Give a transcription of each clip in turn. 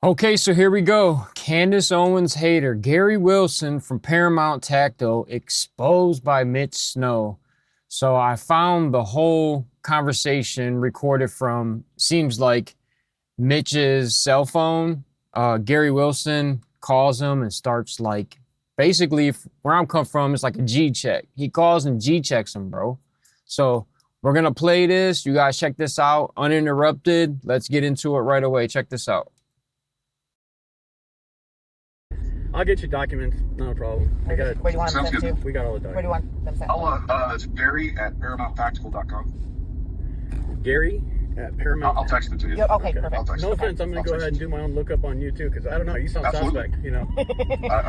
Okay, so here we go. Candace Owens hater, Gary Wilson from Paramount Tactical, exposed by Mitch Snow. So I found the whole conversation recorded from, seems like, Mitch's cell phone. Gary Wilson calls him and starts like, basically, where I'm come from, it's like a G check. He calls and G checks him, bro. So we're gonna play this. You guys check this out, uninterrupted. Let's get into it right away. Check this out. I'll get you documents, not a problem. Where do you want them sent to? We got all the Where do you documents. want them sent? It's Gary at ParamountTactical.com. Gary at Paramount. I'll text it to you. Yeah, okay, perfect. I'll text No it. offense, I'm going to go ahead and do my own lookup on you too, because I don't know, you sound Absolutely. suspect, you know.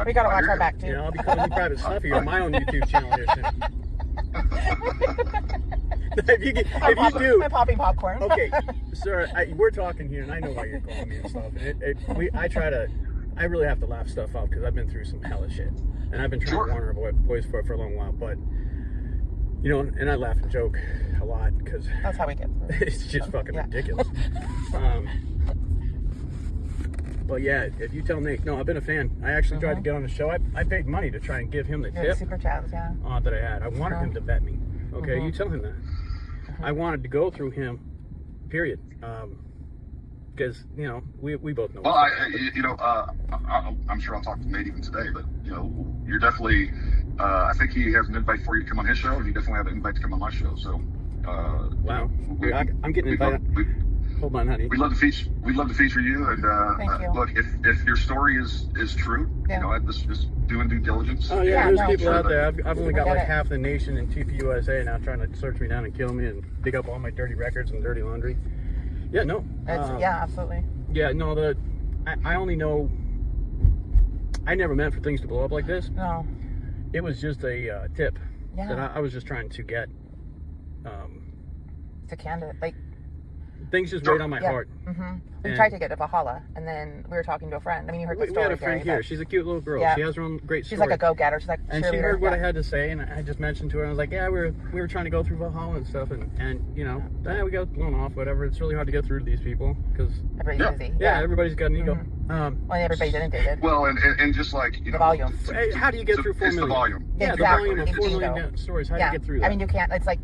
We gotta watch our back too. You know, I'll be calling you private stuff here on my own YouTube channel here soon. if you do, I'm popping popcorn. okay, sir, we're talking here, and I know why you're calling me and stuff. I really have to laugh stuff off because I've been through some hella shit, and I've been trying to warn our boys for a long while. But you know, and I laugh and joke a lot because That's how we get through. it's just fucking ridiculous. But yeah, if you tell Nate, no, I've been a fan. I actually tried to get on the show. I paid money to try and give him the tip Super chats, yeah. that I had. I wanted him to vet me. Okay, you tell him that. I wanted to go through him. Period. Because you know we both know. Well, I'm sure I'll talk to Nate even today, but you know, you're definitely. I think he has an invite for you to come on his show, and you definitely have an invite to come on my show. So. Wow. I'm getting invited. Hold on, honey. We'd love to feature you, and Thank you. look, if your story is true, you know, just doing due diligence. Oh yeah, there's people sure out there. I've only got like it. half the nation in TPUSA now trying to search me down and kill me and dig up all my dirty records and dirty laundry. Yeah, no. Yeah, absolutely. Yeah, no. I only know. I never meant for things to blow up like this. No. It was just a tip that Yeah. I was just trying to get. To Candace, like. Things just weighed on my heart. We tried to get to Valhalla, and then we were talking to a friend. I mean, you heard the story. We had a friend Gary, here. She's a cute little girl. Yeah. She has her own great story. She's like a go-getter. She's like and she heard what I had to say, and I just mentioned to her. I was like, "Yeah, we were trying to go through Valhalla and stuff, and you know, we got blown off. Whatever. It's really hard to get through to these people because everybody's busy. Yeah, everybody's got an ego. Well, everybody didn't. They did. Well, and just like you know, The volume. How do you get through 4 million? It's the volume. Yeah, Exactly. the volume of It's 4 ego. million stories. How do you get through that? I mean, you can't. It's like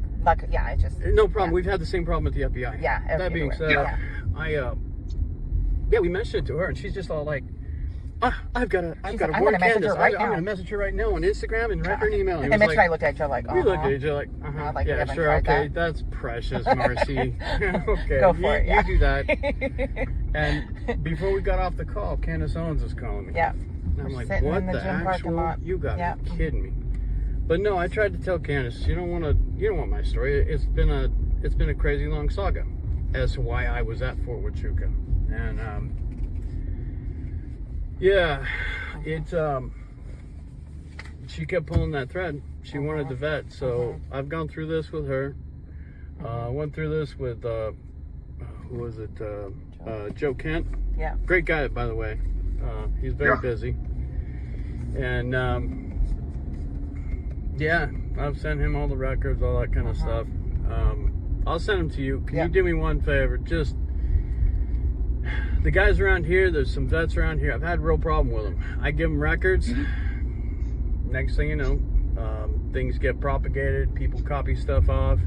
yeah. It's just no problem. We've had the same problem with the FBI. Yeah. That being said, we mentioned it to her, and she's just all like, I've got to warn Candace. I'm going to message her right now on Instagram and write her an email. And Mitch and I looked at each other like, we looked at each other like, Like, yeah, sure, okay, that's precious, Marcy. Okay, Go for it, you do that. And before we got off the call, Candace Owens is calling me. Yeah. And I'm like, sitting what in the the gym parking actual? lot. You got Yeah. to be kidding me. But no, I tried to tell Candace, you don't want my story. It's been a crazy long saga as to why I was at Fort Huachuca. And she kept pulling that thread. She wanted to vet, so I've gone through this with her. Went through this with who was it? Joe Kent. Yeah. Great guy, by the way. He's very busy. And I've sent him all the records, all that kind of stuff. I'll send them to you. Can you do me one favor? Just the guys around here, there's some vets around here. I've had a real problem with them. I give them records. Next thing you know, things get propagated. People copy stuff off.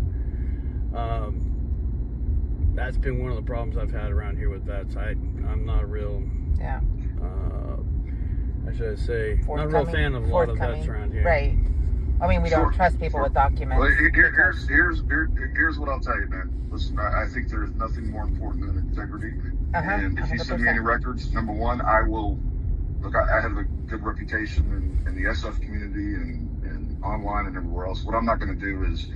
That's been one of the problems I've had around here with vets. I'm not a real, how should I say, not a real fan of a lot of vets around here. Right. I mean, we don't trust people with documents. Well, here's what I'll tell you, man. Listen, I think there's nothing more important than integrity. And if you send me any records, number one, I will. Look, I have a good reputation in the SF community and online and everywhere else. What I'm not going to do is,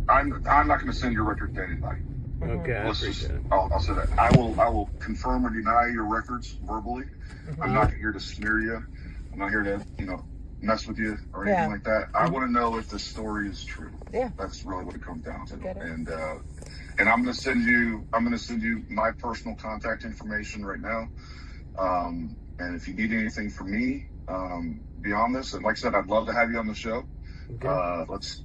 I'm not going to send your record to anybody. Okay, I appreciate it. I'll say that. I will confirm or deny your records verbally. I'm not here to smear you. I'm not here to, mess with you or anything like that. I want to know if the story is true. Yeah. That's really what it comes down to. And I'm going to send you my personal contact information right now. And if you need anything from me beyond this, and like I said, I'd love to have you on the show. Okay. Let's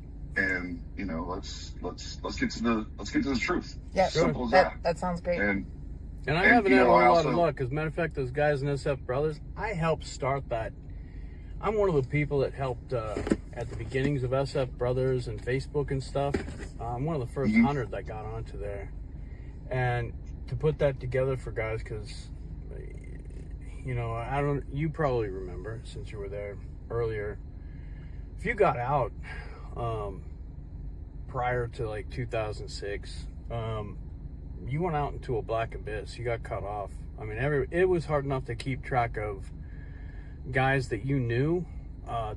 get to the truth. Yeah, Simple as that. That sounds great. And And I haven't had a whole lot of luck. As a matter of fact, those guys in SF Brothers, I helped start that. I'm one of the people that helped at the beginnings of SF Brothers and Facebook and stuff. I'm one of the first 100 that got onto there. And to put that together for guys, because, you know, you probably remember since you were there earlier, if you got out prior to like 2006, you went out into a black abyss. You got cut off. I mean, it was hard enough to keep track of guys that you knew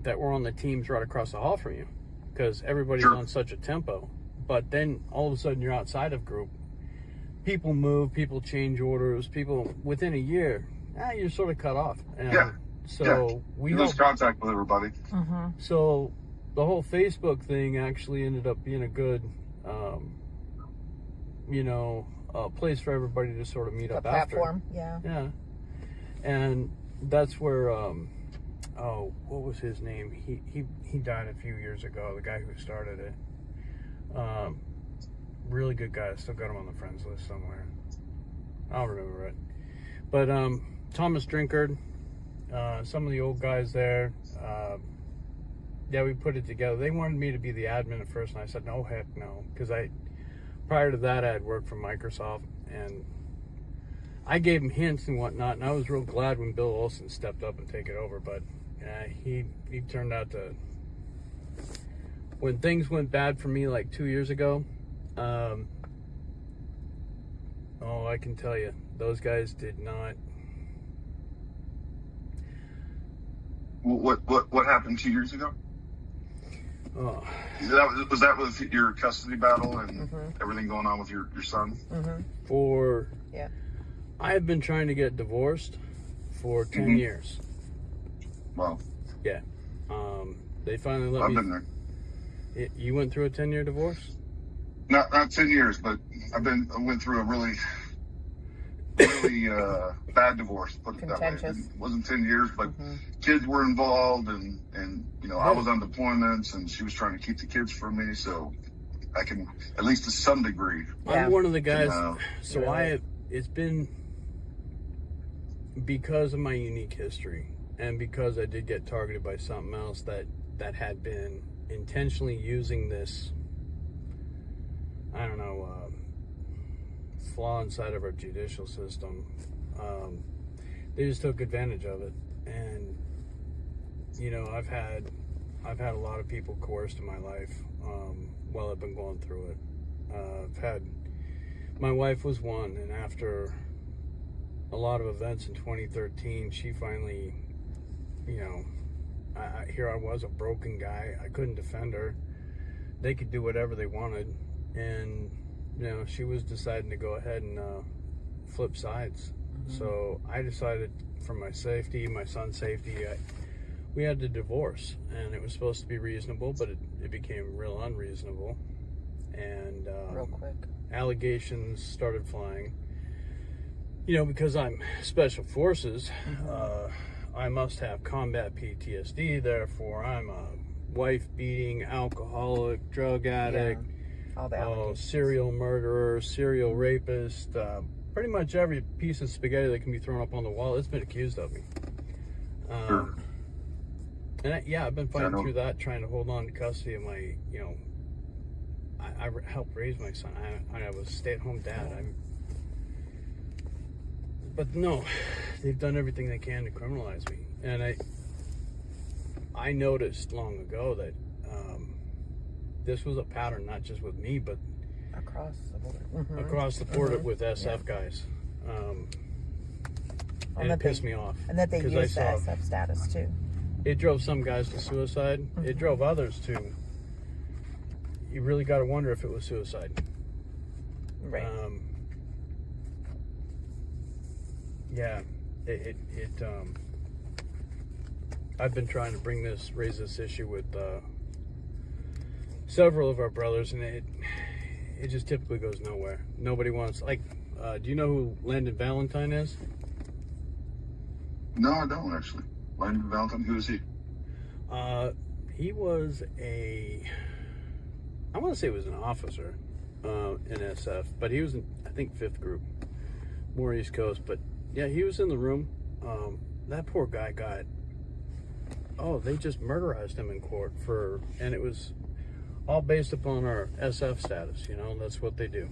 that were on the teams right across the hall from you, because everybody's on such a tempo. But then all of a sudden you're outside of group. People move, people change orders, people within a year, you're sort of cut off. And so we lose contact with everybody. So the whole Facebook thing actually ended up being a good, place for everybody to sort of meet up after. Platform, yeah. Yeah. And that's where, what was his name? He died a few years ago, the guy who started it. Really good guy. I still got him on the friends list somewhere. I'll remember it. But Thomas Drinkard, some of the old guys there, we put it together. They wanted me to be the admin at first, and I said, no, heck no. Because prior to that, I had worked for Microsoft, and I gave him hints and whatnot, and I was real glad when Bill Olson stepped up and take it over. But he turned out to, when things went bad for me like 2 years ago, I can tell you, those guys did not. What happened 2 years ago? Oh. Was that with your custody battle and everything going on with your son? I have been trying to get divorced for 10 years. Wow. Yeah. They finally let me. I've been there. You went through a 10-year divorce? Not 10 years, but I went through a really bad divorce, put it that way. It wasn't 10 years, but kids were involved, and I was on deployments, and she was trying to keep the kids from me, so I can, at least to some degree. I'm one of the guys, it's been because of my unique history, and because I did get targeted by something else that had been intentionally using this, I don't know, flaw inside of our judicial system. They just took advantage of it, and I've had a lot of people coerced in my life while I've been going through it. My wife was one, and after a lot of events in 2013, she finally, here I was, a broken guy. I couldn't defend her. They could do whatever they wanted, and she was deciding to go ahead and flip sides. So I decided, for my safety, my son's safety, we had to divorce, and it was supposed to be reasonable, but it became real unreasonable, and real quick allegations started flying. Because I'm special forces, I must have combat PTSD, therefore I'm a wife-beating, alcoholic, drug addict, serial murderer, serial rapist, pretty much every piece of spaghetti that can be thrown up on the wall, it's been accused of me. And I've been fighting through that, trying to hold on to custody of my, I helped raise my son. I was a stay-at-home dad. But no, they've done everything they can to criminalize me. And I noticed long ago that this was a pattern, not just with me, but across the board. Across the board with SF guys. And it pissed me off. And that they use the SF status too. It drove some guys to suicide. It drove others to, you really got to wonder if it was suicide. Right. I've been trying to raise this issue with several of our brothers, and it just typically goes nowhere. Nobody wants, do you know who Landon Valentine is? No, I don't actually. Landon Valentine, who is he? He was I want to say he was an officer in SF, but he was in, I think, 5th group. more East Coast, but yeah, he was in the room. That poor guy got, they just murderized him in court and it was all based upon our SF status, that's what they do.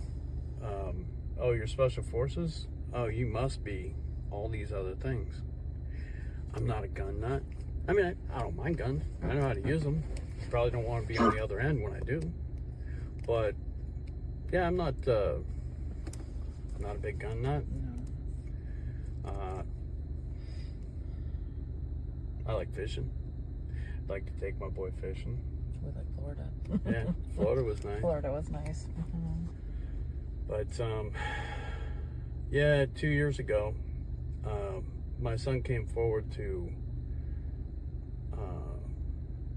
You're special forces? Oh, you must be all these other things. I'm not a gun nut. I mean, I don't mind guns. I know how to use them. Probably don't want to be on the other end when I do. But yeah, I'm not a big gun nut. I like fishing. I'd like to take my boy fishing. We like Florida. Yeah, Florida was nice. Florida was nice. But yeah, 2 years ago, my son came forward to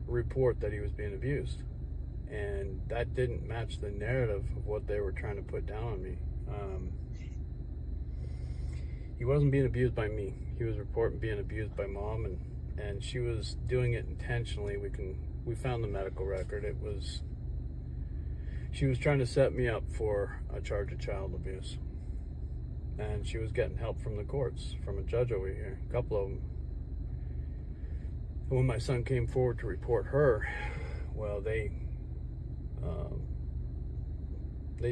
report that he was being abused, and that didn't match the narrative of what they were trying to put down on me. He wasn't being abused by me. He was reporting being abused by mom, and she was doing it intentionally. We found the medical record. She was trying to set me up for a charge of child abuse, and she was getting help from the courts, from a judge over here, a couple of them. When my son came forward to report her, well, they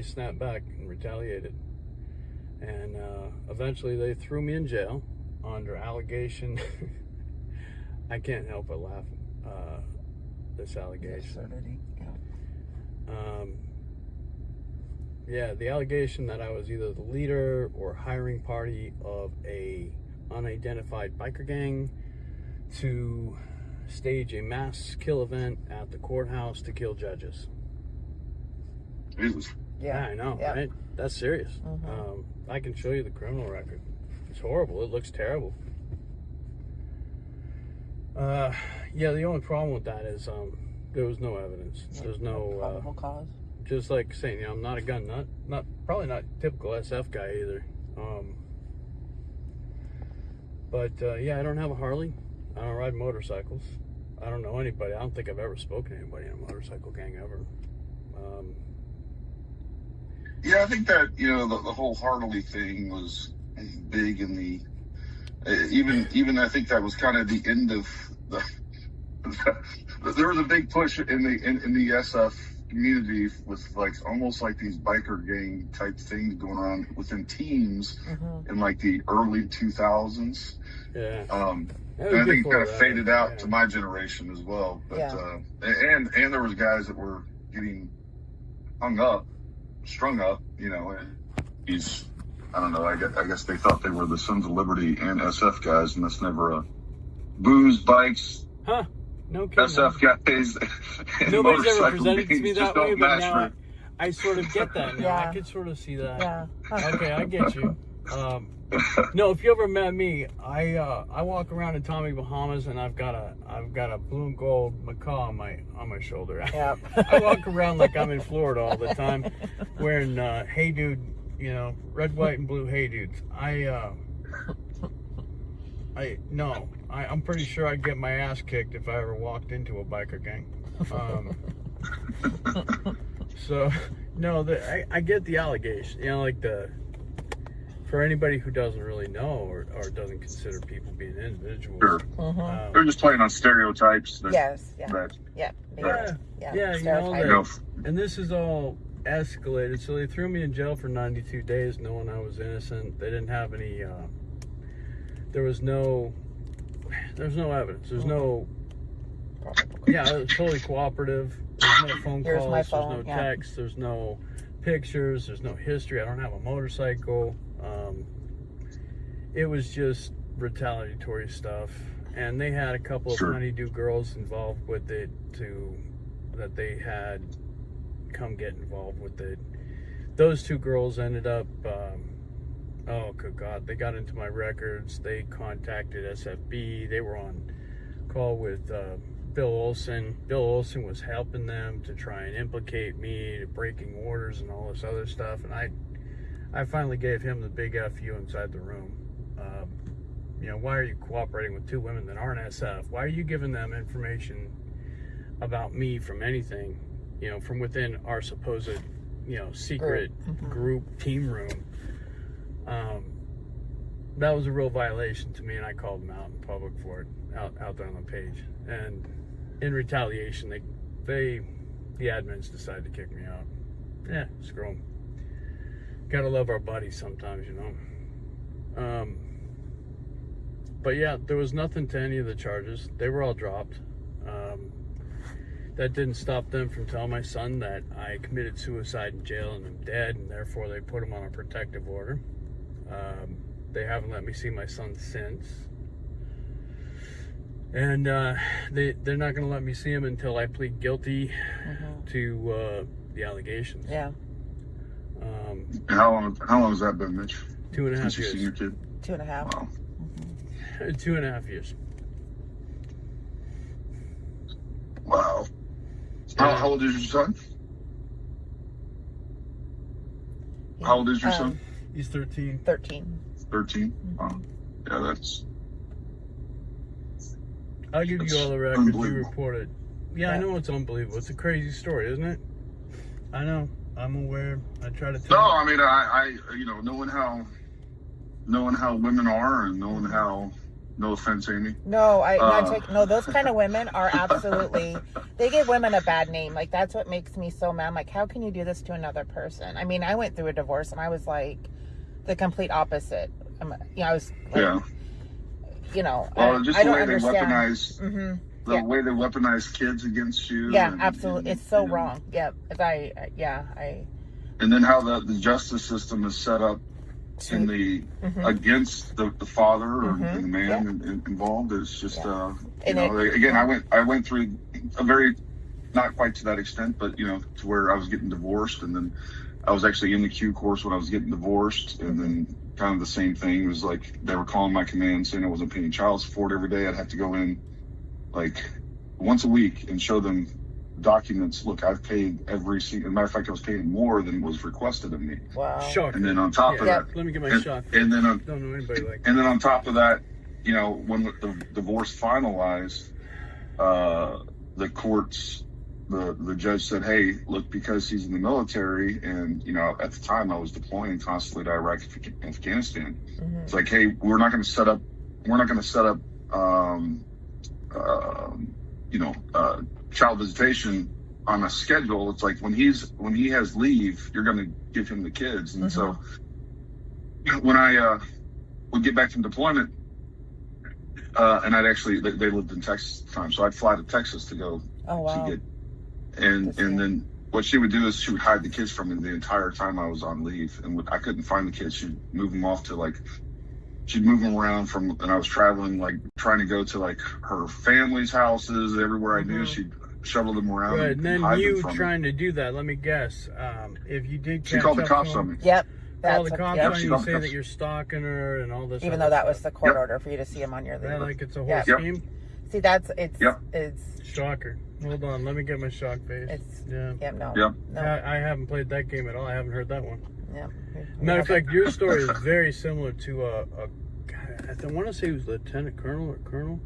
snapped back and retaliated, and eventually they threw me in jail under allegation. I can't help but laugh at this allegation. Yeah, the allegation that I was either the leader or hiring party of a unidentified biker gang to stage a mass kill event at the courthouse to kill judges. Jesus. Yeah, I know, right? That's serious. I can show you the criminal record. It's horrible. It looks terrible. Yeah, the only problem with that is there was no evidence. There's no probable cause. Just like saying, I'm not a gun nut. Probably not typical SF guy either. But yeah, I don't have a Harley. I don't ride motorcycles. I don't know anybody. I don't think I've ever spoken to anybody in a motorcycle gang ever. Yeah, I think that the whole Harley thing was big in the even I think that was kind of the end of there was a big push in the SF community with almost like these biker gang type things going on within teams in the early 2000s. Yeah. And I think it kind of faded out to my generation as well. But and there was guys that were getting strung up, and these, I don't know, I guess they thought they were the Sons of Liberty and SF guys, and that's never a booze, bikes, no kidding. SF guys. Nobody's ever presented to me that way, but now I sort of get that now. I could sort of see that. Yeah. Okay, I get you. No, if you ever met me, I walk around in Tommy Bahamas, and I've got a blue and gold macaw on my shoulder. Yep. I walk around like I'm in Florida all the time, wearing hey dude, red, white, and blue hey dudes. I'm pretty sure I'd get my ass kicked if I ever walked into a biker gang. So no, I get the allegation, for anybody who doesn't really know or doesn't consider people being individuals. Sure. They're just playing on stereotypes. Yes. And this is all escalated. So they threw me in jail for 92 days knowing I was innocent. They didn't have any, there's no evidence. There's no, it was totally cooperative. There's no phone calls, there's no text, there's no pictures, there's no history. I don't have a motorcycle. It was just retaliatory stuff, and they had a couple of honeydew girls involved with it that they had come get involved with it. Those two girls ended up oh good God, they got into my records. They contacted SFB. They were on call with Bill Olson. Bill Olson was helping them to try and implicate me, to breaking orders and all this other stuff, and I finally gave him the big FU inside the room. Why are you cooperating with two women that aren't SF? Why are you giving them information about me from anything, from within our supposed, secret group team room? that was a real violation to me, and I called them out in public for it, out there on the page. And in retaliation, the admins decided to kick me out. Yeah, screw them. Gotta love our buddies sometimes, you know. But yeah, there was nothing to any of the charges. They were all dropped. That didn't stop them from telling my son that I committed suicide in jail and I'm dead, and therefore they put him on a protective order. They haven't let me see my son since. And they're not going to let me see him until I plead guilty to the allegations. Yeah. How long has that been, Mitch? 2.5 Since you've years. seen your kid? 2.5. Wow. 2.5 years. Wow. Yeah. How old is your son? How old is your son? He's 13. 13. 13. Wow. Yeah, that's I'll give you all the records you unbelievable. reported. Yeah, I know it's unbelievable. It's a crazy story, isn't it? I know. I'm aware. I try to tell no. you. I mean, I you know, knowing how women are, and knowing how. No offense, Amy. No, no, those kind of women are absolutely, they give women a bad name. Like, that's what makes me so mad. I'm like, how can you do this to another person? I mean, I went through a divorce and I was like the complete opposite. I was like, Well, just I the don't way they understand. weaponize, the way they weaponize kids against you. Yeah, and, absolutely. It's so wrong. Yeah. And then how the justice system is set up in the against the father or the man involved is just again I went through a very, not quite to that extent, but to where I was getting divorced, and then I was actually in the Q course when I was getting divorced, and then kind of the same thing. It was like they were calling my command saying I wasn't paying child support every day. I'd have to go in like once a week and show them documents. Look, I've paid every single. Matter of fact, I was paying more than was requested of me. Wow. Shocker. And then on top of that, let me get my shot. And then don't know anybody like that. And then on top of that, when the divorce finalized, the courts, the judge said, "Hey, look, because he's in the military, and at the time I was deploying constantly to Iraq and Afghanistan. It's like, hey, we're not going to set up child visitation on a schedule. It's like when he has leave, you're going to give him the kids." And so when I would get back from deployment, and they lived in Texas at the time, so I'd fly to Texas to go to get, and then what she would do is she would hide the kids from me the entire time I was on leave, and I couldn't find the kids. She'd move them off to she'd move them around and I was traveling, trying to go to her family's houses everywhere I knew. She'd shuttle them around. Right, and then you trying me. to do that, let me guess, if you did She called the cops on me. Yep. Call the cops on you, say cops. that you're stalking her and all this. Even though that was the court order for you to see him on your leave. Yeah, like it's a whole scheme. See, it's shocker. Hold on, let me get my shock face. No. I haven't played that game at all. I haven't heard that one. Yeah. Matter of fact, your story is very similar to a guy, I want to say he was Lieutenant Colonel or Colonel.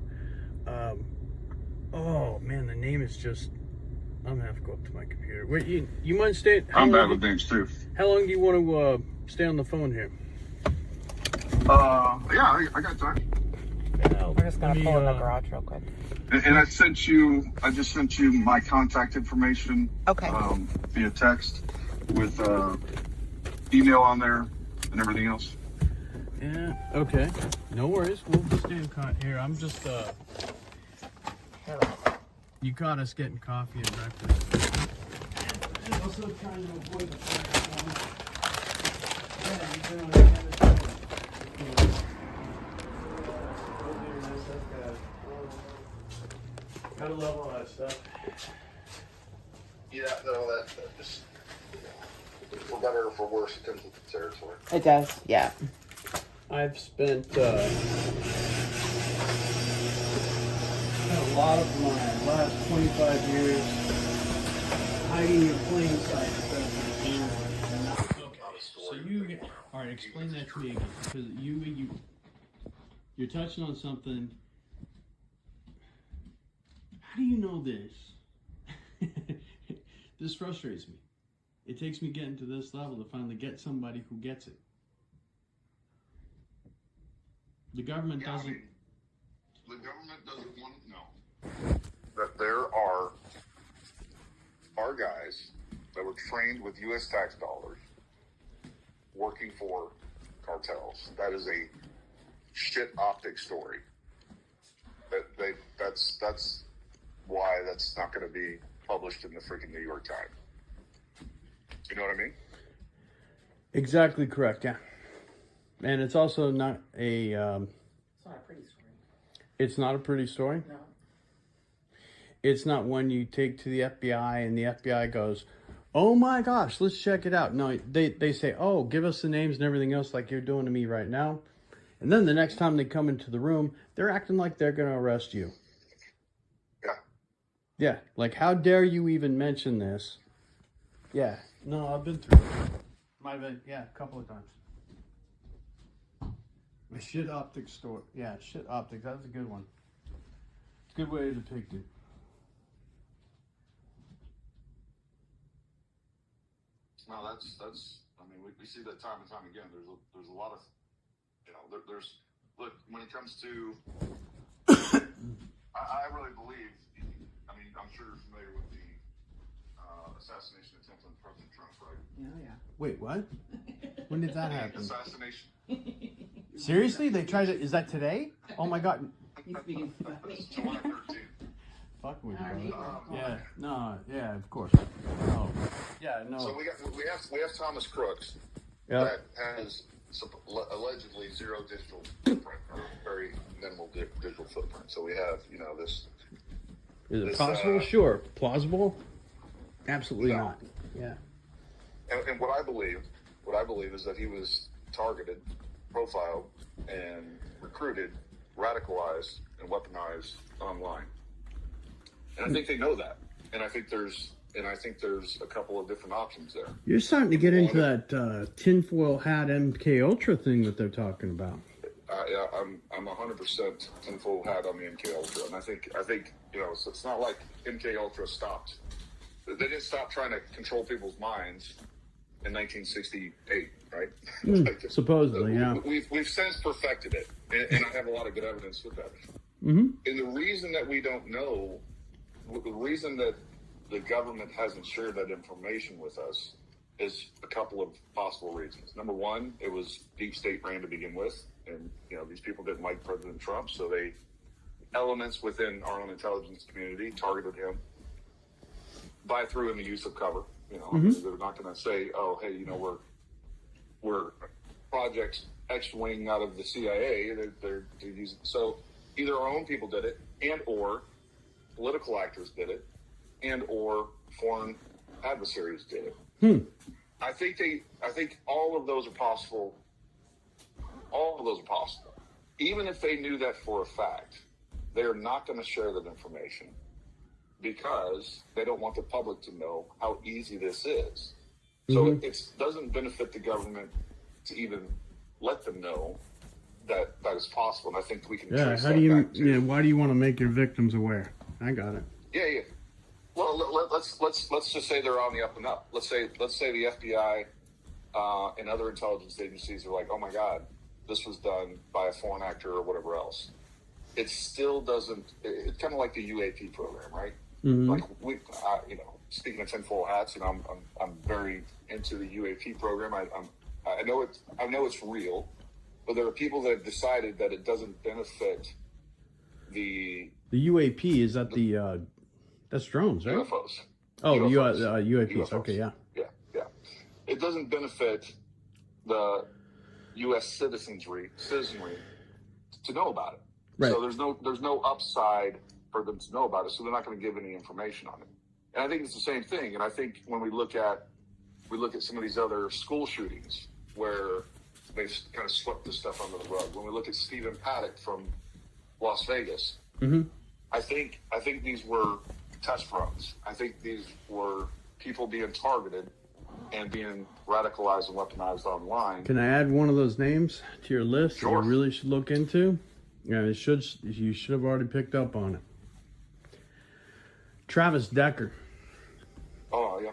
Oh man, the name is just. I'm gonna have to go up to my computer. Wait, you mind staying? I'm bad with names too. How long do you want to stay on the phone here? I got time. We're just gonna pull in the garage real quick. And I just sent you my contact information. Okay. Via text with email on there and everything else. Yeah. Okay. No worries. We'll stay in here. I'm just You caught us getting coffee and breakfast. I'm also trying to avoid the Gotta love all that stuff. Yeah, no, that just for better or for worse, it comes with the territory. It does, yeah. I've spent a lot of my last 25 years hiding in plain sight. Okay, so all right, explain that to me again, because you're touching on something. How do you know this? This frustrates me. It takes me getting to this level to finally get somebody who gets it. The government doesn't. I mean, the government doesn't want to know that there are guys that were trained with U.S. tax dollars working for cartels. That is a shit optic story. That's why that's not going to be published in the freaking New York Times. You know what I mean? Exactly correct. Yeah, and it's also not a. It's not a pretty story. It's not a pretty story. No. It's not one you take to the FBI and the FBI goes, "Oh my gosh, let's check it out." No, they say, "Oh, give us the names and everything else like you're doing to me right now." And then the next time they come into the room, they're acting like they're going to arrest you. Yeah. Yeah, like how dare you even mention this? Yeah, no, I've been through it. Might have been, yeah, a couple of times. The shit optics story. Yeah, shit optics. That's a good one. It's a good way to depict it. No, that's. I mean, we see that time and time again. There's a lot of, there's look when it comes to. I really believe. I mean, I'm sure you're familiar with the assassination attempt on President Trump, right? Yeah. Wait, what? When did that happen? Assassination. Seriously? They tried to. Is that today? Oh my God. He's speaking funny. It's July 13th. Fuck with Alright. you. Yeah. No. Yeah. Of course. Oh. Yeah. No. So we have Thomas Crooks Yeah. that has allegedly zero digital footprint or very minimal digital footprint. So we have this. Is it this, possible? Sure. Plausible? Absolutely No. not. Yeah. And what I believe is that he was targeted, profiled, and recruited, radicalized, and weaponized online. And I think they know that. And I think there's a couple of different options there. You're starting to get into that tinfoil hat MK Ultra thing that they're talking about. Yeah, I'm 100% tinfoil hat on the MK Ultra, and I think it's not like MK Ultra stopped. They didn't stop trying to control people's minds in 1968, right? Supposedly, yeah. We've since perfected it, and I have a lot of good evidence with that. Mm-hmm. And the reason that we don't know, the reason that the government hasn't shared that information with us is a couple of possible reasons. Number one, it was deep state ran to begin with, and these people didn't like President Trump, so elements within our own intelligence community targeted him by through in the use of cover. They're not going to say, "Oh, hey, we're Project X wing out of the CIA." They're using so either our own people did it, and or political actors did it, and or foreign adversaries did it. I think all of those are possible. All of those are possible. Even if they knew that for a fact, they're not going to share that information because they don't want the public to know how easy this is. So it doesn't benefit the government to even let them know that is possible. And I think we can. Yeah. Trace How that do you? back to, Yeah. Why do you want to make your victims aware? I got it. Yeah. Well, let's just say they're on the up and up. Let's say the FBI and other intelligence agencies are like, "Oh my God, this was done by a foreign actor or whatever else." It still doesn't. It's kind of like the UAP program, right? Mm-hmm. Like speaking of tinfoil hats, I'm very into the UAP program. I know it's real, but there are people that have decided that it doesn't benefit the UAP. Is that that's drones, right? UFOs. Oh, UFOs. UAPs. UFOs. Okay, yeah. Yeah. It doesn't benefit the U.S. citizenry to know about it. Right. So there's no upside for them to know about it. So they're not going to give any information on it. And I think it's the same thing. And I think when we look at some of these other school shootings where they've kind of swept this stuff under the rug. When we look at Stephen Paddock from Las Vegas, I think these were test runs. I think these were people being targeted and being radicalized and weaponized online. Can I add one of those names to your list Sure. that you really should look into? Yeah, you should have already picked up on it. Travis Decker. Oh, yeah.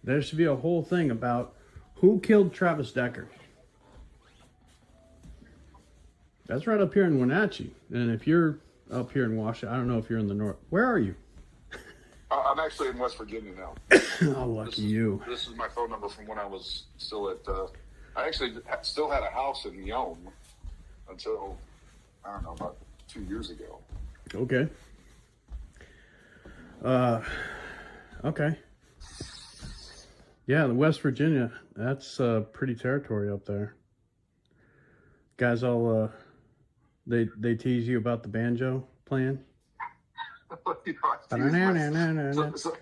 There should be a whole thing about who killed Travis Decker. That's right up here in Wenatchee. And if you're up here in Washington, I don't know if you're in the north. Where are you? I'm actually in West Virginia now. Oh, lucky you. This is my phone number from when I was still at. I actually still had a house in Yonge until, I don't know, about 2 years ago. Okay. Okay. Yeah, the West Virginia, that's pretty territory up there. Guys all, they tease you about the banjo playing? You know, so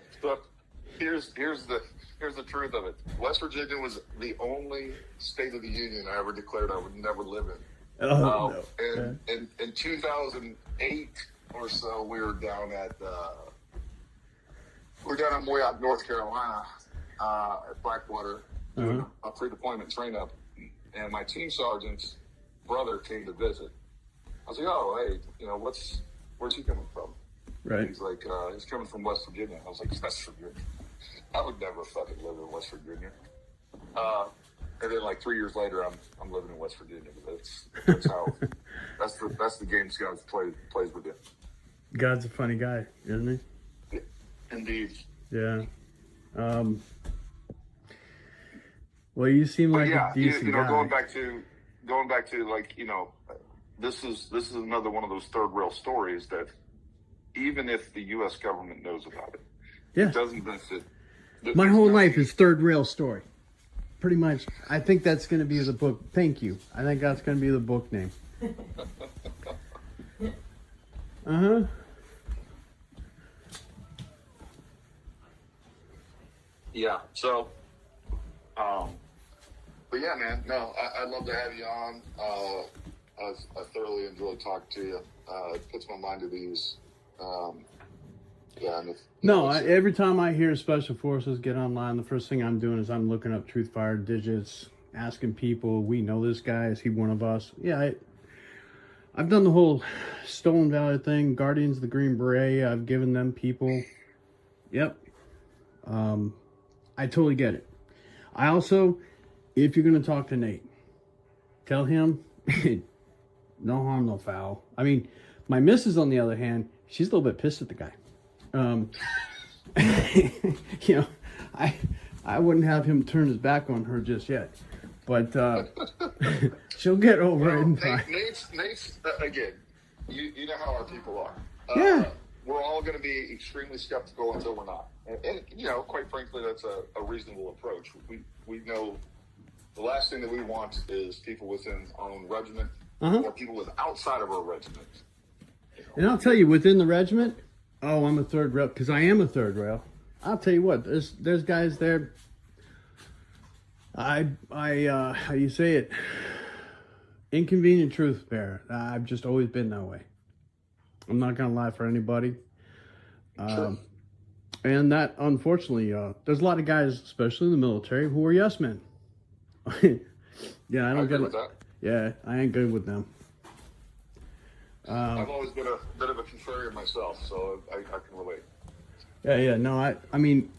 here's the truth of it. West Virginia was the only state of the union I ever declared I would never live in. Oh, no. And in 2008 or so, we were down at Moyock, North Carolina, at Blackwater, doing a pre-deployment train-up, and my team sergeant's brother came to visit. I was like, oh, hey, you know, where's he coming from? Right. He's like, he's coming from West Virginia. I was like, West Virginia? I would never fucking live in West Virginia. And then like 3 years later, I'm living in West Virginia. That's how that's the game Scouts plays with it. God's a funny guy, isn't he? Indeed. Yeah. Well, you seem like a decent guy. Going back to like, you know, this is another one of those third rail stories that even if the U.S. government knows about it, it doesn't benefit. My whole life is third rail story. Pretty much. I think that's going to be the book. Thank you. I think that's going to be the book name. Uh-huh. Yeah. So, but yeah, man. No, I'd love to have you on. I thoroughly enjoyed talking to you. It puts my mind at ease. Yeah. And every time I hear Special Forces get online, the first thing I'm doing is I'm looking up Truth Fire digits, asking people, we know this guy, is he one of us? Yeah, I've done the whole Stolen Valor thing, Guardians of the Green Beret, I've given them people. Yep. I totally get it. I also, if you're going to talk to Nate, tell him, no harm, no foul. I mean, my missus, on the other hand, she's a little bit pissed at the guy. You know, I wouldn't have him turn his back on her just yet, but she'll get over it in time. Nate's again, you know how our people are. Yeah. We're all going to be extremely skeptical until we're not. And you know, quite frankly, that's a reasonable approach. We know the last thing that we want is people within our own regiment or people with outside of our regiment. You know. And I'll tell you, within the regiment, oh, I'm a third rail, because I am a third rail. I'll tell you what, there's guys there. How you say it? Inconvenient truth bearer. I've just always been that way. I'm not gonna lie for anybody. Sure. And that, unfortunately, there's a lot of guys, especially in the military, who are yes men. Yeah, I don't get it. That. Yeah, I ain't good with them. I've always been a bit of a contrarian myself, so I can relate. Yeah, no, I mean,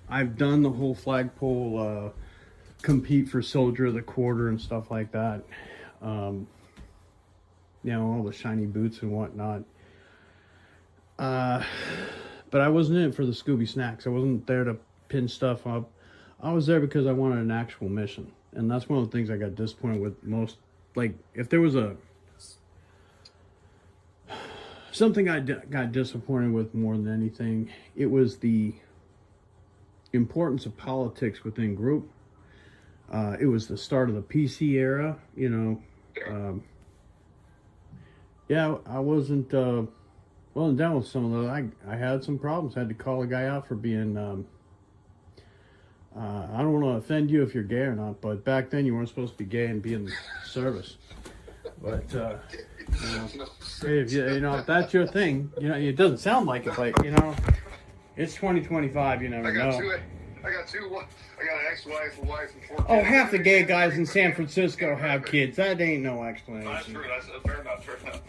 I've done the whole flagpole, compete for soldier of the quarter and stuff like that. You know, all the shiny boots and whatnot. But I wasn't in it for the Scooby snacks. I wasn't there to pin stuff up. I was there because I wanted an actual mission. And that's one of the things I got disappointed with most. Like, if there was something I got disappointed with more than anything, it was the importance of politics within group. It was the start of the PC era, you know. Yeah, I wasn't down with some of those. I had some problems. I had to call a guy out for being, I don't want to offend you if you're gay or not, but back then you weren't supposed to be gay and be in the service. But, if if that's your thing, you know, it doesn't sound like it, but, you know, it's 2025, you never know. I got an ex-wife, a wife, and 4 kids. Oh, half the gay guys in San Francisco have kids. That ain't no explanation. That's true. That's fair enough.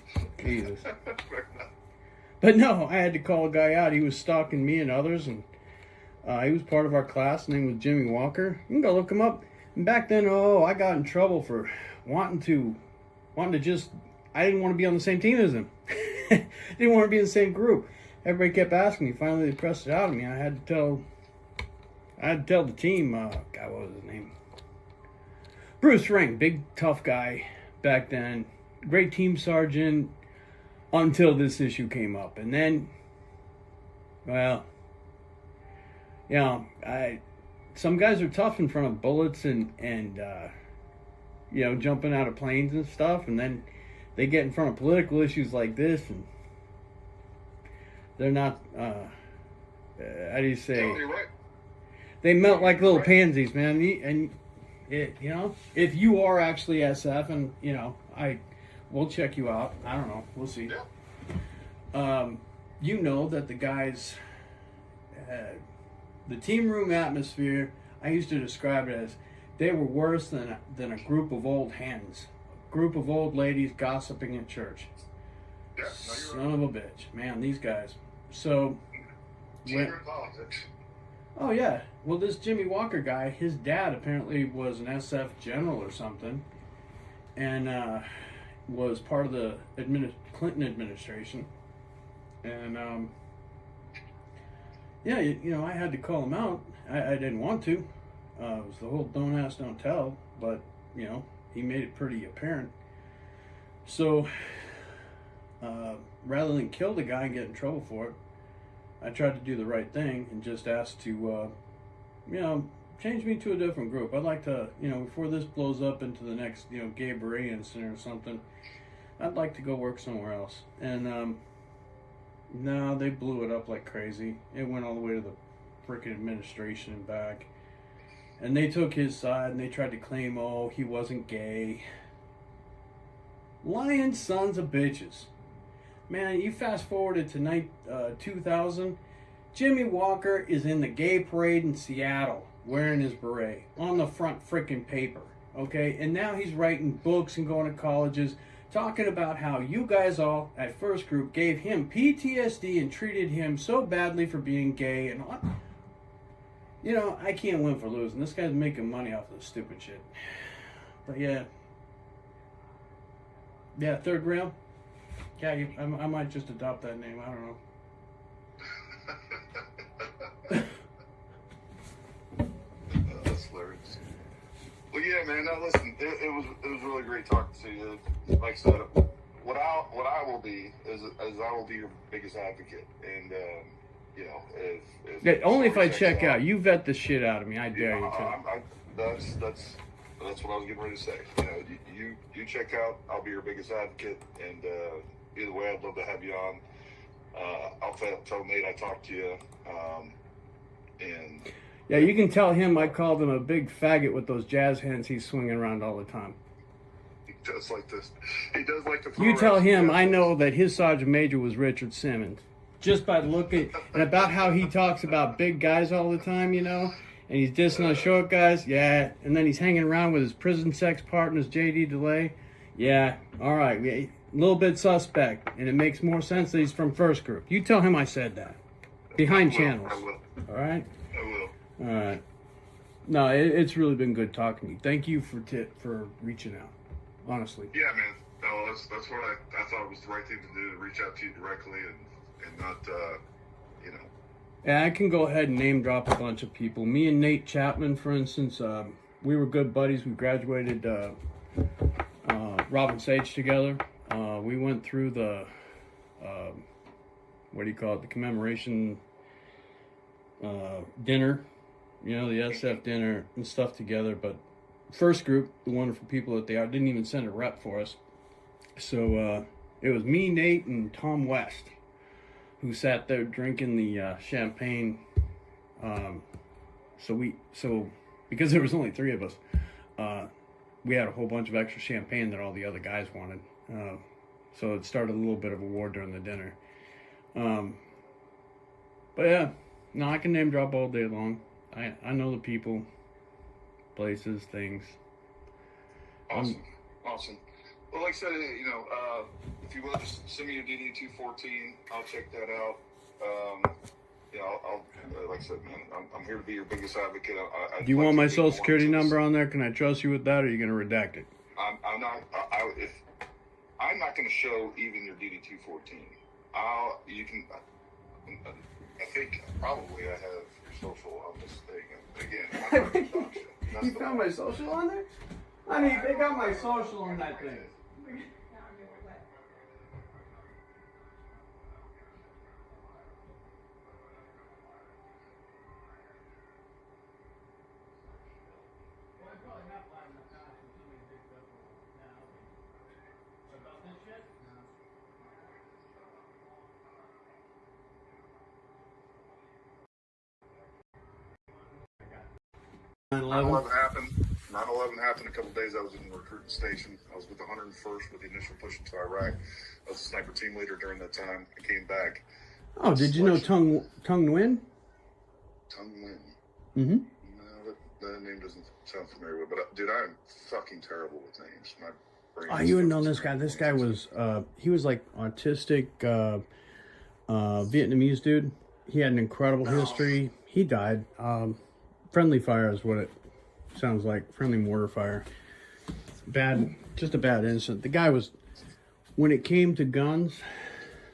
Jesus. Fair enough. But no, I had to call a guy out. He was stalking me and others, and he was part of our class. His name was Jimmy Walker. You can go look him up. And back then, I got in trouble for wanting to I didn't want to be on the same team as him. Didn't want to be in the same group. Everybody kept asking me. Finally, they pressed it out of me. I had to tell the team. God, what was his name? Bruce Ring, big tough guy back then. Great team sergeant until this issue came up, and then, well, you know, some guys are tough in front of bullets and you know, jumping out of planes and stuff, and then they get in front of political issues like this, and they're not, how do you say? No, you're right. They melt like little pansies, man. And it, you know, if you are actually SF, and you know, we'll check you out. I don't know. We'll see. Yeah. You know that the guys, the team room atmosphere, I used to describe it as they were worse than a group of old hens, a group of old ladies gossiping in church. Yeah, no, Son of a bitch, man, these guys. So, in politics. oh yeah, well, this Jimmy Walker guy, his dad apparently was an SF general or something, and was part of the Clinton administration, and yeah, you know, I had to call him out. I didn't want to. It was the whole don't ask, don't tell, but you know, he made it pretty apparent. So, rather than kill the guy and get in trouble for it, I tried to do the right thing and just asked to, you know, change me to a different group. I'd like to, you know, before this blows up into the next, you know, gay beret incident or something, I'd like to go work somewhere else. And, no, they blew it up like crazy. It went all the way to the freaking administration and back. And they took his side and they tried to claim, oh, he wasn't gay. Lying sons of bitches. Man, you fast forwarded to 2000, Jimmy Walker is in the gay parade in Seattle wearing his beret on the front freaking paper, okay? And now he's writing books and going to colleges talking about how you guys all at First Group gave him PTSD and treated him so badly for being gay and all. You know, I can't win for losing. This guy's making money off of this stupid shit. But yeah. Yeah, third rail. Yeah, I might just adopt that name. I don't know. That's hilarious. Well, yeah, man. Now listen, it was really great talking to you. Like I said, what I will be is I will be your biggest advocate, and you know, if only if I check out. You vet the shit out of me. I dare you to. That's what I was getting ready to say. You know, you check out. I'll be your biggest advocate, and either way, I'd love to have you on. I'll tell Nate I talked to you, and yeah, you can tell him I called him a big faggot with those jazz hands he's swinging around all the time. he does like this. He does like to. You tell him I know that his sergeant major was Richard Simmons. Just by looking and about how he talks about big guys all the time, you know, and he's dissing on short guys, yeah, and then he's hanging around with his prison sex partners, JD DeLay, yeah, all right, a little bit suspect, and it makes more sense that he's from First Group. You tell him I said that. Behind channels. I will. All right? I will. All right. No, it's really been good talking to you. Thank you for reaching out, honestly. Yeah, man. No, that's what I thought was the right thing to do, to reach out to you directly and not, you know. Yeah, I can go ahead and name drop a bunch of people. Me and Nate Chapman, for instance, we were good buddies. We graduated Robin Sage together. We went through the, what do you call it, the commemoration dinner, you know, the SF dinner and stuff together. But First Group, the wonderful people that they are, didn't even send a rep for us. So it was me, Nate, and Tom West who sat there drinking the champagne. So because there was only 3 of us, we had a whole bunch of extra champagne that all the other guys wanted. So it started a little bit of a war during the dinner. But yeah, no, I can name drop all day long. I know the people, places, things. Awesome. Well, like I said, you know, if you will, just send me your DD 214. I'll check that out. You know, I'll like I said, man, I'm here to be your biggest advocate. Do you want my social security number on there? Can I trust you with that, or are you going to redact it? I'm not. I'm not going to show even your DD-214. You can. I think probably I have your social on this thing. Again, I'm not going to talk shit. You found my social on there? I mean, they got my social on that thing. happened. 9/11 happened a couple days. I was in the recruiting station. I was with the 101st with the initial push into Iraq. I was a sniper team leader during that time. I came back. Oh, did you know Tung Nguyen? Tung Nguyen? Mm-hmm. No, that name doesn't sound familiar with. But dude, I'm fucking terrible with names. My brain. Oh, you would know this guy. This guy was he was like autistic Vietnamese dude. He had an incredible history. He died. Friendly fire is what it sounds like. Friendly mortar fire. Bad, just a bad incident. The guy was, when it came to guns,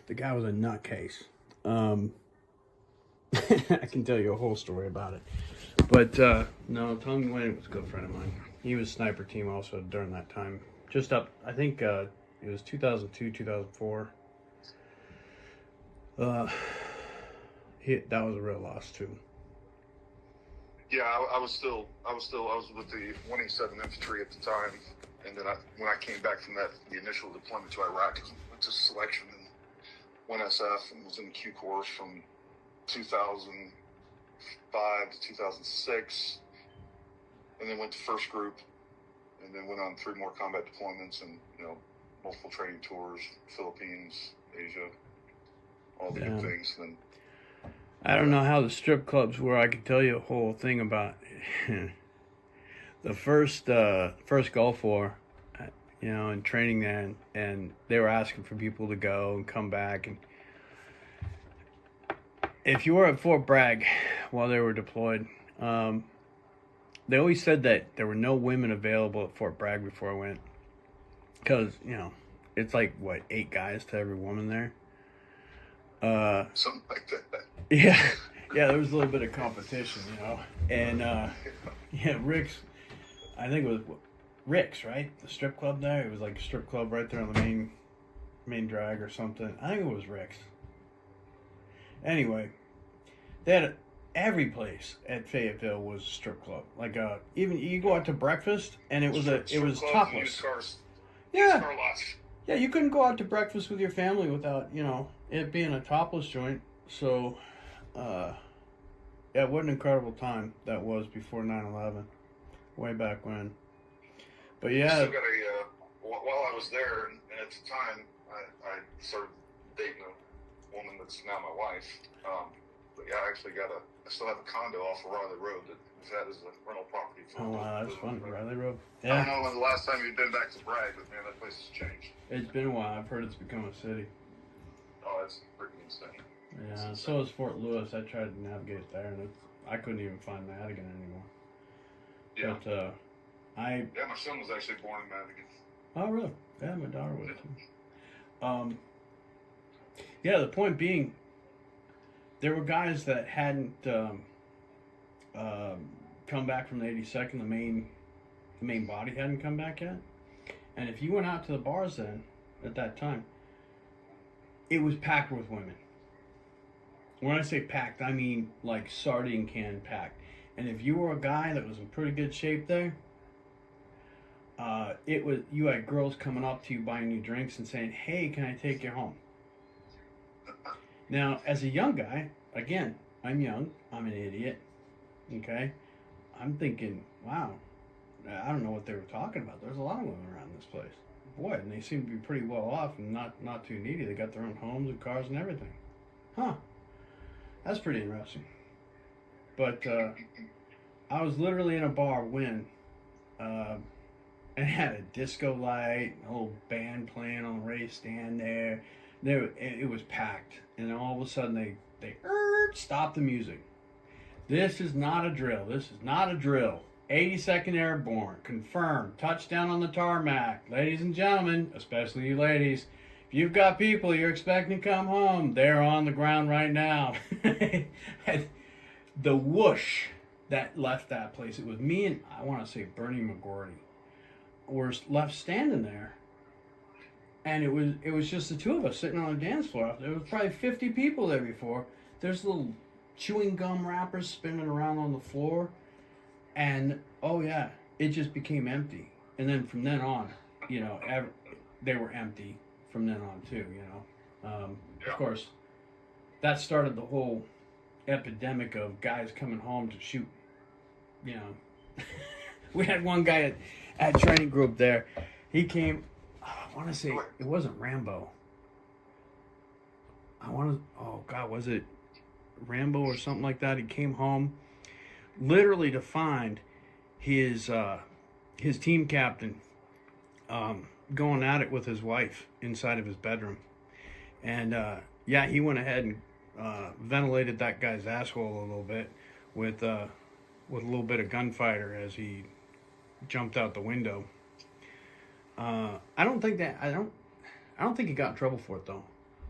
the guy was a nutcase. I can tell you a whole story about it. But no, Tung Nguyen was a good friend of mine. He was sniper team also during that time. Just up, I think it was 2002, 2004. That was a real loss too. Yeah, I was with the 187 Infantry at the time, and then when I came back from the initial deployment to Iraq, went to selection and went SF and was in the Q course from 2005 to 2006, and then went to first group, and then went on 3 more combat deployments and multiple training tours, Philippines, Asia, all the good things. And then I don't know how the strip clubs were. I could tell you a whole thing about the first Gulf War, and training there, and they were asking for people to go and come back. And if you were at Fort Bragg while they were deployed, they always said that there were no women available at Fort Bragg before I went, because it's like 8 guys to every woman there. Something like that. Yeah, there was a little bit of competition, and Rick's, I think it was Rick's, right? The strip club there. It was like a strip club right there on the main drag or something. I think it was Rick's. Anyway, they had every place at Fayetteville was a strip club. Like even you go out to breakfast and it was topless. Yeah. Yeah, you couldn't go out to breakfast with your family without, it being a topless joint. So, yeah, what an incredible time that was before 9/11, way back when. But yeah. I still got while I was there, and at the time, I started dating a woman that's now my wife. But yeah, I still have a condo off of Riley Road that we've had as a rental property. Oh, wow, that's fun. Riley Road. Yeah. I don't know when the last time you've been back to Bragg, but man, that place has changed. It's been a while. I've heard it's become a city. Oh, it's freaking insane. Yeah, so is Fort Lewis. I tried to navigate there, and I couldn't even find Madigan anymore. Yeah. But yeah, my son was actually born in Madigan. Oh, really? Yeah, my daughter was too. Yeah, the point being, there were guys that hadn't come back from the 82nd. The main body hadn't come back yet. And if you went out to the bars then, at that time, it was packed with women. When I say packed, I mean like sardine can packed. And if you were a guy that was in pretty good shape there, you had girls coming up to you buying you drinks and saying, "Hey, can I take you home?" Now, as a young guy, again, I'm young, I'm an idiot, okay? I'm thinking, wow, I don't know what they were talking about. There's a lot of women around this place. Boy, and they seem to be pretty well off and not too needy. They got their own homes and cars and everything. Huh. That's pretty interesting. But I was literally in a bar when and had a disco light, a little band playing on the race stand there. It was packed, and all of a sudden they stopped the music. This is not a drill. This is not a drill. 82nd Airborne, confirmed. Touchdown on the tarmac. Ladies and gentlemen, especially you ladies, if you've got people you're expecting to come home, they're on the ground right now. And the whoosh that left that place, it was me and, I want to say, Bernie McGordy, were left standing there. And it was just the two of us sitting on the dance floor. There was probably 50 people there before. There's little chewing gum wrappers spinning around on the floor. And, oh yeah, it just became empty. And then from then on, you know, they were empty from then on too, you know. Of course, that started the whole epidemic of guys coming home to shoot, you know. We had one guy at training group there. He came, I want to say, it wasn't Rambo. Oh God, was it Rambo or something like that? He came home literally to find his team captain going at it with his wife inside of his bedroom. And yeah, he went ahead and ventilated that guy's asshole a little bit with a little bit of gunfire as he jumped out the window. I don't think he got in trouble for it though.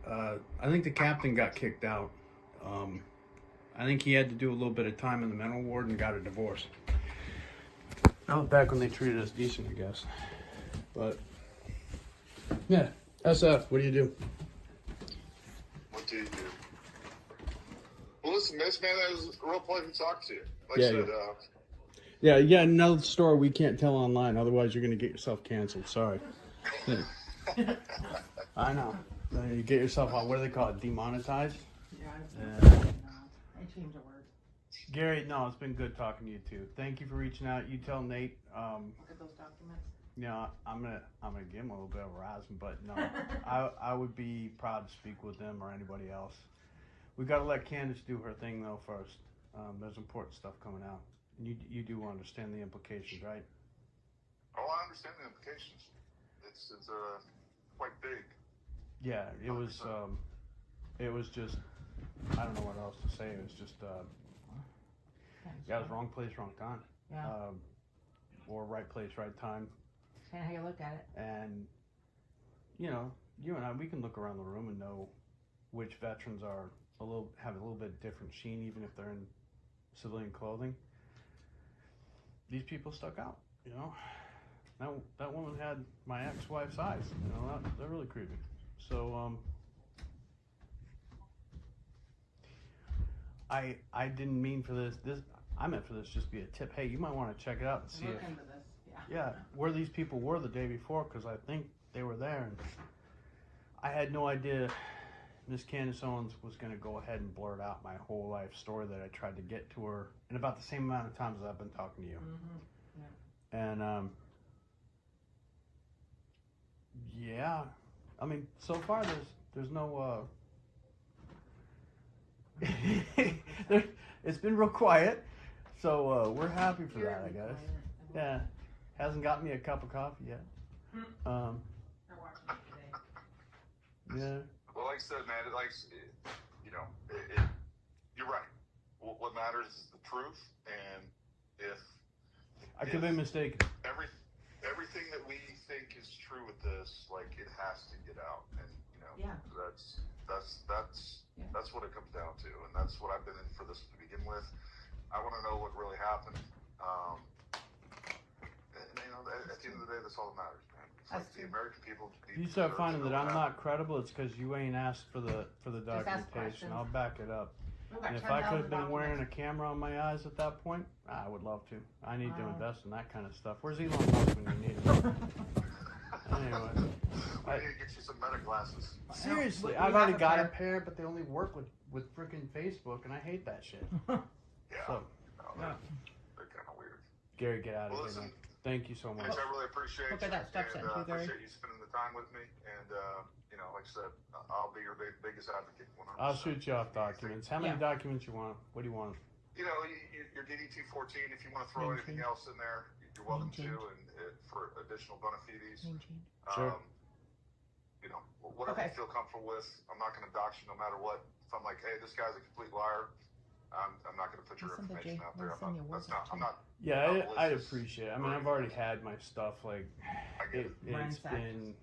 I think the captain got kicked out. I think he had to do a little bit of time in the mental ward and got a divorce. That was back when they treated us decent, I guess. But yeah, SF, what do you do? What do you do? Well, listen, Mitch, man, that was a real pleasure to talk to you. Like Yeah, I said, yeah. Yeah, another story we can't tell online, otherwise you're going to get yourself canceled. Sorry. I know. You get yourself on, what do they call it, demonetized? Yeah, I changed the word. Gary, no, it's been good talking to you too. Thank you for reaching out. You tell Nate. Look at those documents. Yeah, I'm gonna give him a little bit of a razzing, but no, I would be proud to speak with them or anybody else. We got to let Candace do her thing though first. There's important stuff coming out. You do understand the implications, right? oh, I understand the implications. It's quite big. Yeah, it was just, I don't know what else to say. It was just, yeah, it was wrong place, wrong time. Yeah. Or right place, right time. Depending how you look at it. And, you know, you and I, we can look around the room and know which veterans have a little bit different sheen, even if they're in civilian clothing. These people stuck out, you know. That woman had my ex-wife's eyes, you know, they're really creepy. So, I didn't mean for this, I meant for this just be a tip. Hey, you might want to check it out and see Look into this. yeah, where these people were the day before, because I think they were there. And I had no idea Miss Candace Owens was going to go ahead and blurt out my whole life story that I tried to get to her in about the same amount of times as I've been talking to you. Mm-hmm. Yeah. And, yeah, I mean, so far there's no, it's been real quiet, so we're happy for that, I guess. Yeah, hasn't got me a cup of coffee yet. I watched it today. Yeah. Well, like I said, man, you're right. What matters is the truth, and if I could be mistaken. Everything that we think is true with this, like, it has to get out, and Yeah. that's what it comes down to, and that's what I've been in for this to begin with. I want to know what really happened. And, at the end of the day, that's all that matters, man. It's like the American people. You start finding that I'm not credible, it's because you ain't asked for the ask documentation. questions. I'll back it up. We've got And if I could have 10,000 been wearing a documents. camera on my eyes at that point, I would love to. I need to invest in that kind of stuff. Where's Elon Musk when you need him? Anyway. We need to get you some meta glasses. Seriously, we I've have already a got a pair. pair, but they only work with freaking Facebook, and I hate that shit. Yeah. So, They're kind of weird. Gary, get out of Well, here, listen, man. Thank you so much. Mitch, I really appreciate Look you. at that stuff sent to you, Gary. Appreciate you spending the time with me. And, like I said, I'll be your biggest advocate. 100%. I'll shoot you off documents. How many documents you want? What do you want? Your DD-214, if you want to throw anything else in there, you're welcome to. And for additional bona fides, Sure. Whatever you feel comfortable with. I'm not going to dox you no matter what. If I'm like, hey, this guy's a complete liar, I'm not going to put your Listen to information Jay. out there. Listen to your words, I'm not. Yeah, I appreciate it. I mean, I've already had my stuff, like, it's Ransacked. been,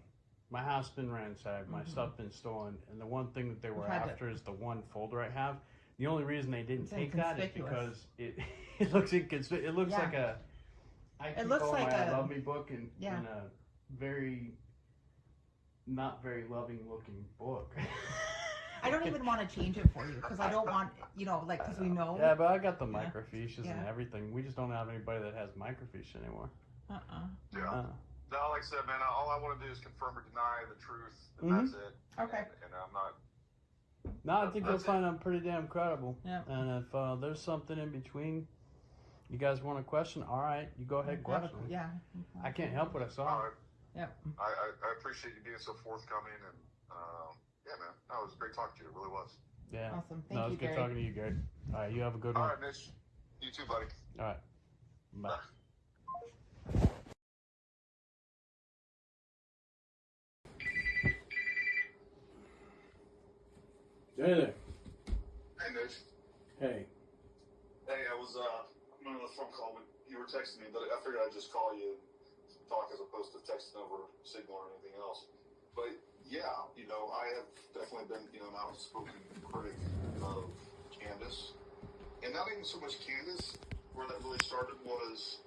my house been ransacked, my stuff been stolen, and the one thing that they were We've had after is the one folder I have. The only reason they didn't It's take that is inconspicuous. because it looks inconspicuous. It looks Yeah. like a I It looks like my a- Love Me book in Yeah. a very not very loving looking book. I don't even want to change it for you because I don't want, you know, like, because we know. Yeah, but I got the microfiches and Yeah. everything. We just don't have anybody that has microfiche anymore. Yeah. No, like I said, man, all I want to do is confirm or deny the truth, and Mhm. that's it. Okay. And I'm not. No, I think you'll find them pretty damn credible. Yeah. And if there's something in between, you guys want a question? All right, you go ahead and question. them. Yeah. I can't help what I saw. All right. Yeah. I appreciate you being so forthcoming, and yeah, man, that was great talking to you. It really was. Yeah. Awesome. No, Thank it's you, good Gary. talking to you, Gary. All right, you have a good All one. right, Mitch. You too, buddy. All right. Bye. Hey there. Hey, Mitch. Hey. Hey, I'm on the phone call, but you were texting me, but I figured I'd just call you and talk as opposed to texting over Signal or anything else. But yeah, I have definitely been, an outspoken critic of Candace. And not even so much Candace, where that really started was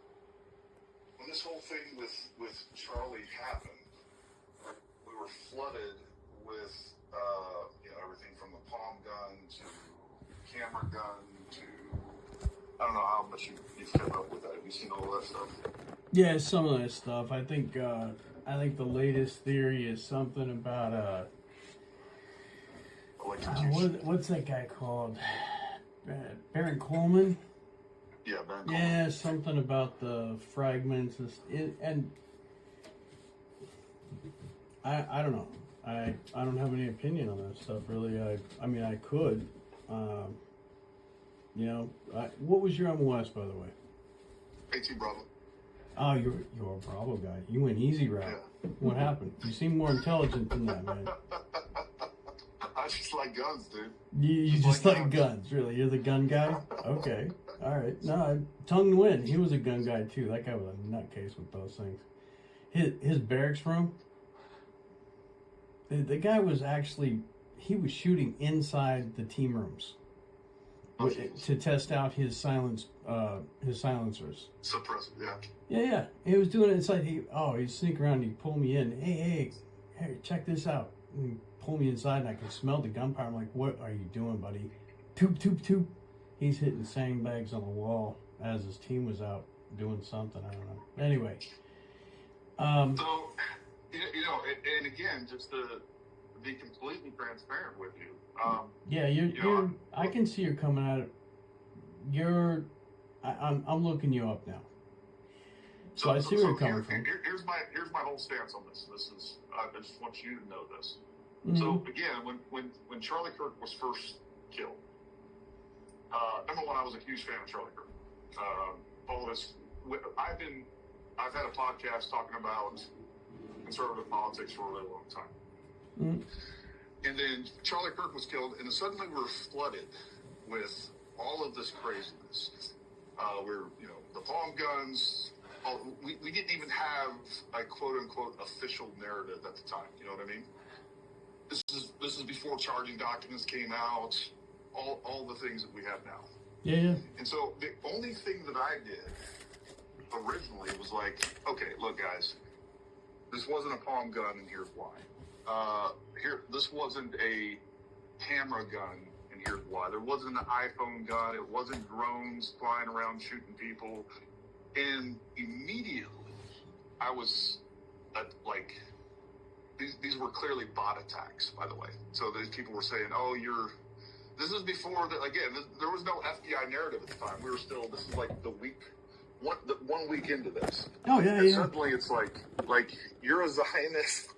when this whole thing with Charlie happened, we were flooded with, everything from the palm gun to camera gun to, I don't know how much you've kept up with that. Have you seen all that stuff? Yeah, some of that stuff. I think the latest theory is something about what's that guy called? Baron Coleman. Yeah, Baron Coleman. Yeah, something about the fragments and I don't know. I don't have any opinion on that stuff really. I mean I could. What was your MOS, by the way? 18 Bravo. Oh, you're a Bravo guy. You went easy route. Yeah. What happened? You seem more intelligent than that, man. I just like guns, dude. You just like guns, really. You're the gun guy? Okay. All right. No, Tung Nguyen, he was a gun guy too. That guy was a nutcase with those things. His barracks room, the guy was actually, he was shooting inside the team rooms to test out his silencers. Suppressive, yeah. Yeah. He was doing it inside. He'd sneak around and he'd pull me in. Hey, check this out. And he'd pull me inside and I could smell the gunpowder. I'm like, what are you doing, buddy? Toop. He's hitting sandbags on the wall as his team was out doing something. I don't know. Anyway. So, and again, just to be completely transparent with you. Yeah, I can see you're coming at it. I'm looking you up now. So I see where you're coming from. Here's my whole stance on this. This is I just want you to know this. Mm-hmm. So again, when Charlie Kirk was first killed, number one, I was a huge fan of Charlie Kirk. All this, I've had a podcast talking about conservative politics for a really long time. Mm-hmm. And then Charlie Kirk was killed, and suddenly we're flooded with all of this craziness. The palm guns. We didn't even have a quote-unquote official narrative at the time. You know what I mean? This is before charging documents came out. All the things that we have now. Yeah. And so the only thing that I did originally was like, okay, look, guys, this wasn't a palm gun, and here's why. This wasn't a camera gun, and here's why. There wasn't an iPhone gun. It wasn't drones flying around shooting people. And immediately, I was these were clearly bot attacks, by the way. So these people were saying, "Oh, this is before that." Again, there was no FBI narrative at the time. This is like the 1 week into this. Oh yeah. And suddenly it's like you're a Zionist.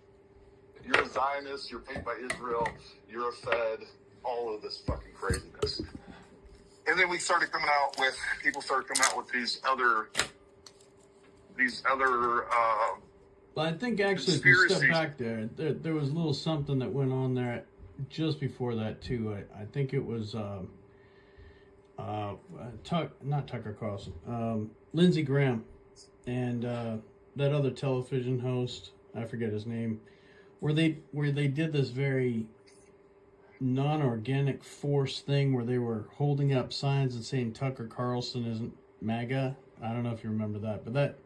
You're a Zionist. You're paid by Israel. You're a Fed. All of this fucking craziness. And then people started coming out with these other. Well, I think actually, if you step back there was a little something that went on there just before that too. I think it was not Tucker Carlson, Lindsey Graham, and that other television host, I forget his name, where they did this very non-organic force thing where they were holding up signs and saying Tucker Carlson isn't MAGA. I don't know if you remember that, but that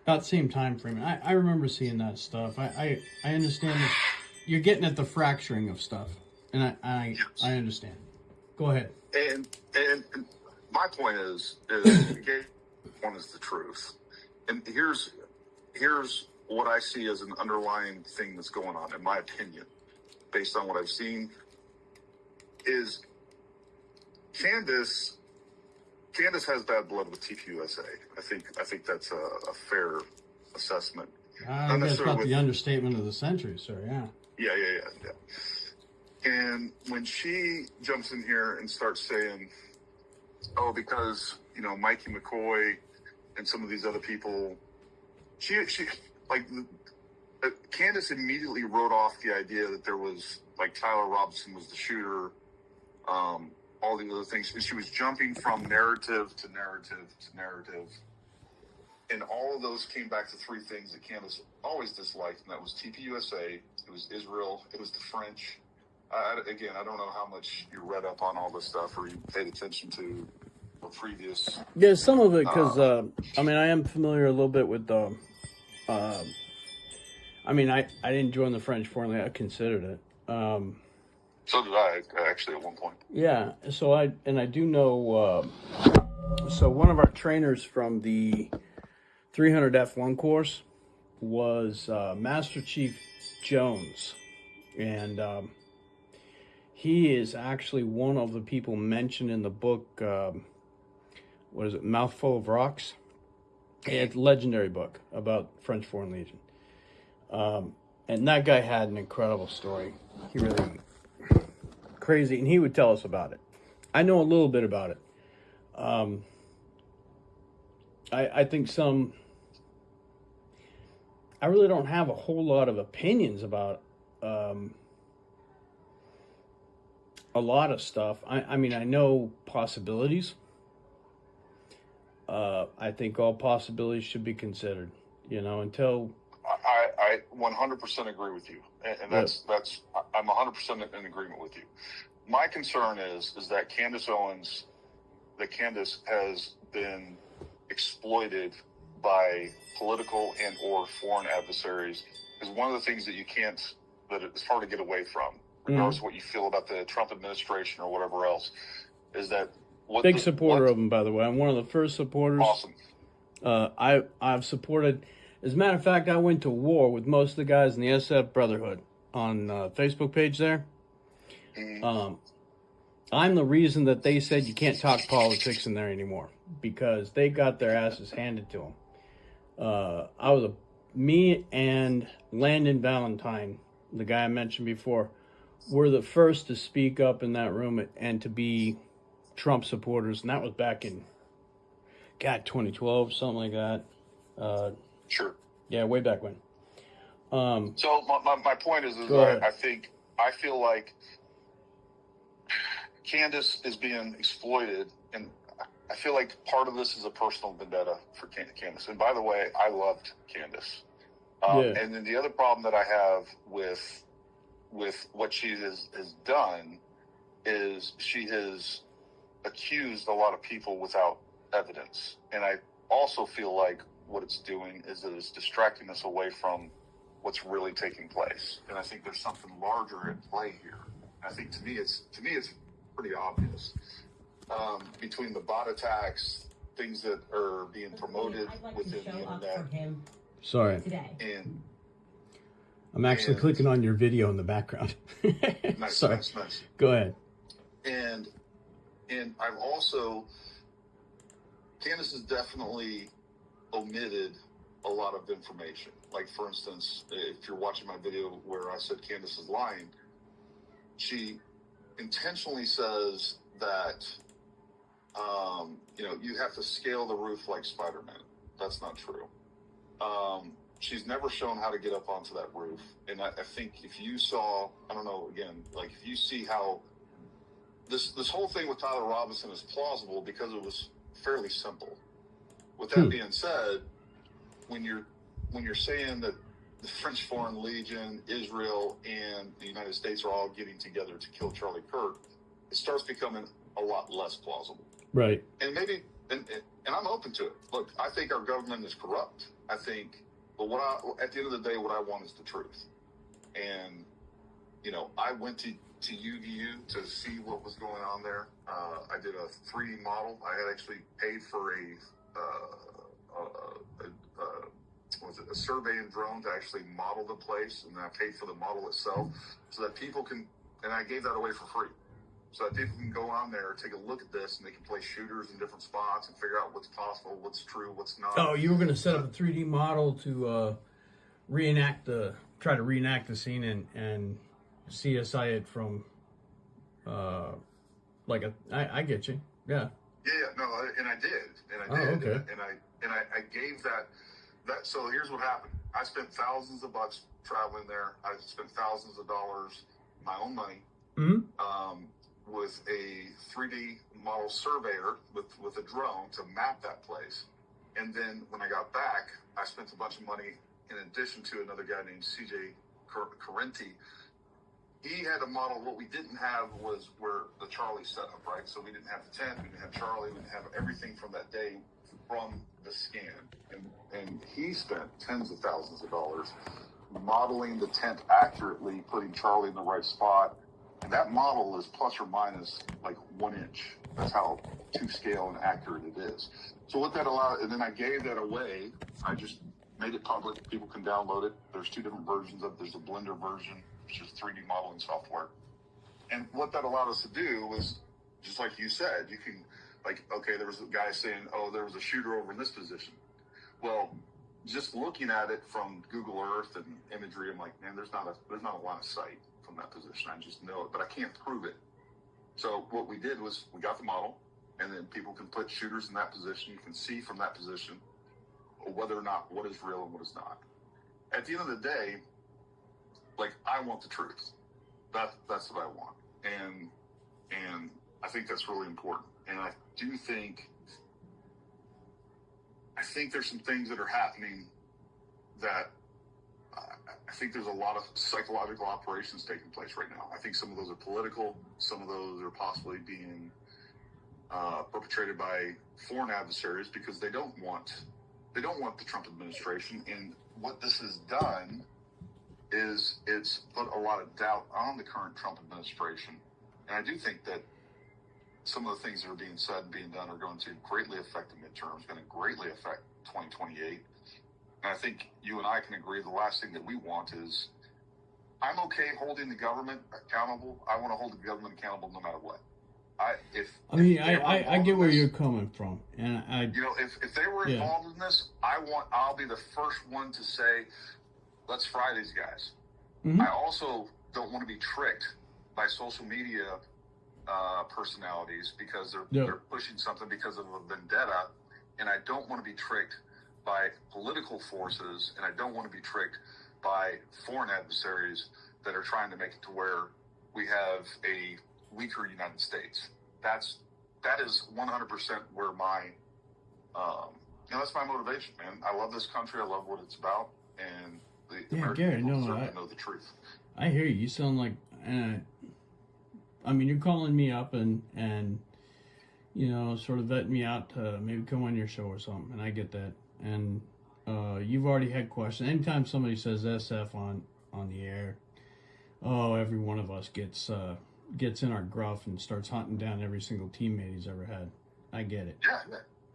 about the same time frame. I remember seeing that stuff. I understand that you're getting at the fracturing of stuff, and I understand. Go ahead. And my point is one is the truth, and here's what I see as an underlying thing that's going on, in my opinion, based on what I've seen, is Candace has bad blood with TPUSA. I think that's a fair assessment. I guess about the understatement of the century, sir. Yeah. Yeah. And when she jumps in here and starts saying, "Oh, because Mikey McCoy and some of these other people," she like Candace immediately wrote off the idea that there was Tyler Robinson was the shooter, all the other things, and she was jumping from narrative to narrative to narrative, and all of those came back to three things that Candace always disliked, and that was TPUSA, it was Israel, it was the French. I don't know how much you read up on all this stuff or you paid attention to the previous. Yeah, some of it, because I am familiar a little bit with I didn't join the French Foreign Legion. I considered it. So did I, actually, at one point. Yeah, so I do know, so one of our trainers from the 300 F1 course was Master Chief Jones, and he is actually one of the people mentioned in the book, what is it, Mouthful of Rocks? It's a legendary book about French Foreign Legion. And that guy had an incredible story. He really crazy, and he would tell us about it. I know a little bit about it. I think I really don't have a whole lot of opinions about a lot of stuff. I know possibilities. I think all possibilities should be considered, until... I 100% agree with you, and that's I'm 100% in agreement with you. My concern is that Candace has been exploited by political and or foreign adversaries. Is one of the things that it's hard to get away from, regardless of what you feel about the Trump administration or whatever else, is that big supporter of him, by the way. I'm one of the first supporters. Awesome. I've supported. As a matter of fact, I went to war with most of the guys in the SF Brotherhood on Facebook page there. I'm the reason that they said you can't talk politics in there anymore, because they got their asses handed to them. Me and Landon Valentine, the guy I mentioned before, were the first to speak up in that room and to be Trump supporters, and that was back in 2012, something like that. Sure. Yeah, way back when. So my point is I feel like Candace is being exploited, and I feel like part of this is a personal vendetta for Candace. And by the way, I loved Candace. And then the other problem that I have with what she has done is she has accused a lot of people without evidence. And I also feel like what it's doing is that it's distracting us away from what's really taking place. And I think there's something larger at play here. I think to me it's pretty obvious. Between the bot attacks, things that are being promoted within the internet. Sorry. And I'm actually clicking on your video in the background. Nice. Go ahead. And I've also, Candace has definitely omitted a lot of information. Like, for instance, if you're watching my video where I said Candace is lying, she intentionally says that, you have to scale the roof like Spider-Man. That's not true. She's never shown how to get up onto that roof. And I think if you saw, I don't know, again, like if you see how this whole thing with Tyler Robinson is plausible because it was fairly simple. With that being said, when you're saying that the French Foreign Legion, Israel, and the United States are all getting together to kill Charlie Kirk, it starts becoming a lot less plausible. Right. And maybe, and I'm open to it. Look, I think our government is corrupt. I think, but at the end of the day, what I want is the truth. And, you know, I went to UVU to see what was going on there. I did a 3D model. I had actually paid for a surveying drone to actually model the place, and then I paid for the model itself so that people can, and I gave that away for free, so that people can go on there, take a look at this, and they can place shooters in different spots and figure out what's possible, what's true, what's not. Oh, you were going to set up a 3D model to try to reenact the scene and CSI it from, I get you, yeah. Yeah, no, and I did, okay. and I gave that. So here's what happened. I spent thousands of bucks traveling there. I spent thousands of dollars, my own money, with a 3D model surveyor with a drone to map that place. And then when I got back, I spent a bunch of money in addition to another guy named CJ Correnti. He had a model. What we didn't have was where the Charlie setup, right? So we didn't have the tent, we didn't have Charlie, we didn't have everything from that day from the scan. And he spent tens of thousands of dollars modeling the tent accurately, putting Charlie in the right spot. And that model is plus or minus like 1 inch. That's how to scale and accurate it is. So what that allowed, and then I gave that away. I just made it public. People can download it. There's 2 different versions of it. There's a Blender version, which is 3D modeling software. And what that allowed us to do was, just like you said, you can, like, okay, there was a guy saying, oh, there was a shooter over in this position. Well, just looking at it from Google Earth and imagery, I'm like, man, there's not a line of sight from that position. I just know it, but I can't prove it. So what we did was we got the model, and then people can put shooters in that position. You can see from that position whether or not what is real and what is not. At the end of the day, like, I want the truth. That's what I want. And I think that's really important. And I do think there's some things that are happening that I think there's a lot of psychological operations taking place right now. I think some of those are political. Some of those are possibly being perpetrated by foreign adversaries because they don't want the Trump administration. And what this has done is it's put a lot of doubt on the current Trump administration. And I do think that some of the things that are being said and being done are going to greatly affect the midterms, going to greatly affect 2028. And I think you and I can agree the last thing that we want is, I'm okay holding the government accountable. I want to hold the government accountable no matter what. I get where you're coming from, and if they were involved in this, I'll be the first one to say, let's fry these guys. Mm-hmm. I also don't want to be tricked by social media personalities because they're pushing something because of a vendetta, and I don't want to be tricked by political forces, and I don't want to be tricked by foreign adversaries that are trying to make it to where we have a weaker United States. That is 100% where my that's my motivation, man. I love this country. I love what it's about, and the American people deserve to know the truth. I hear you. You sound like, I mean, you're calling me up and sort of vetting me out to maybe come on your show or something, and I get that. And you've already had questions. Anytime somebody says SF on the air, every one of us gets in our gruff and starts hunting down every single teammate he's ever had. I get it.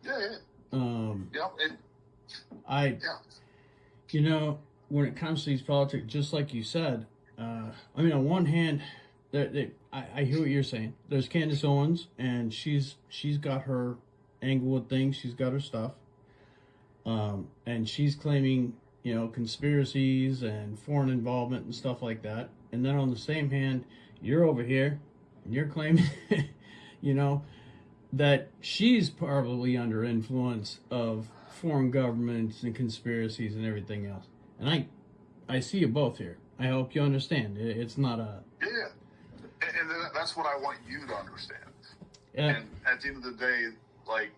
Yeah. When it comes to these politics, just like you said, I mean, on one hand, I hear what you're saying. There's Candace Owens, and she's got her angle with things. She's got her stuff, and she's claiming conspiracies and foreign involvement and stuff like that. And then on the same hand, you're over here, and you're claiming, that she's probably under influence of foreign governments and conspiracies and everything else. And I see you both here. I hope you understand. It's not a... And that's what I want you to understand. Yeah. And at the end of the day, like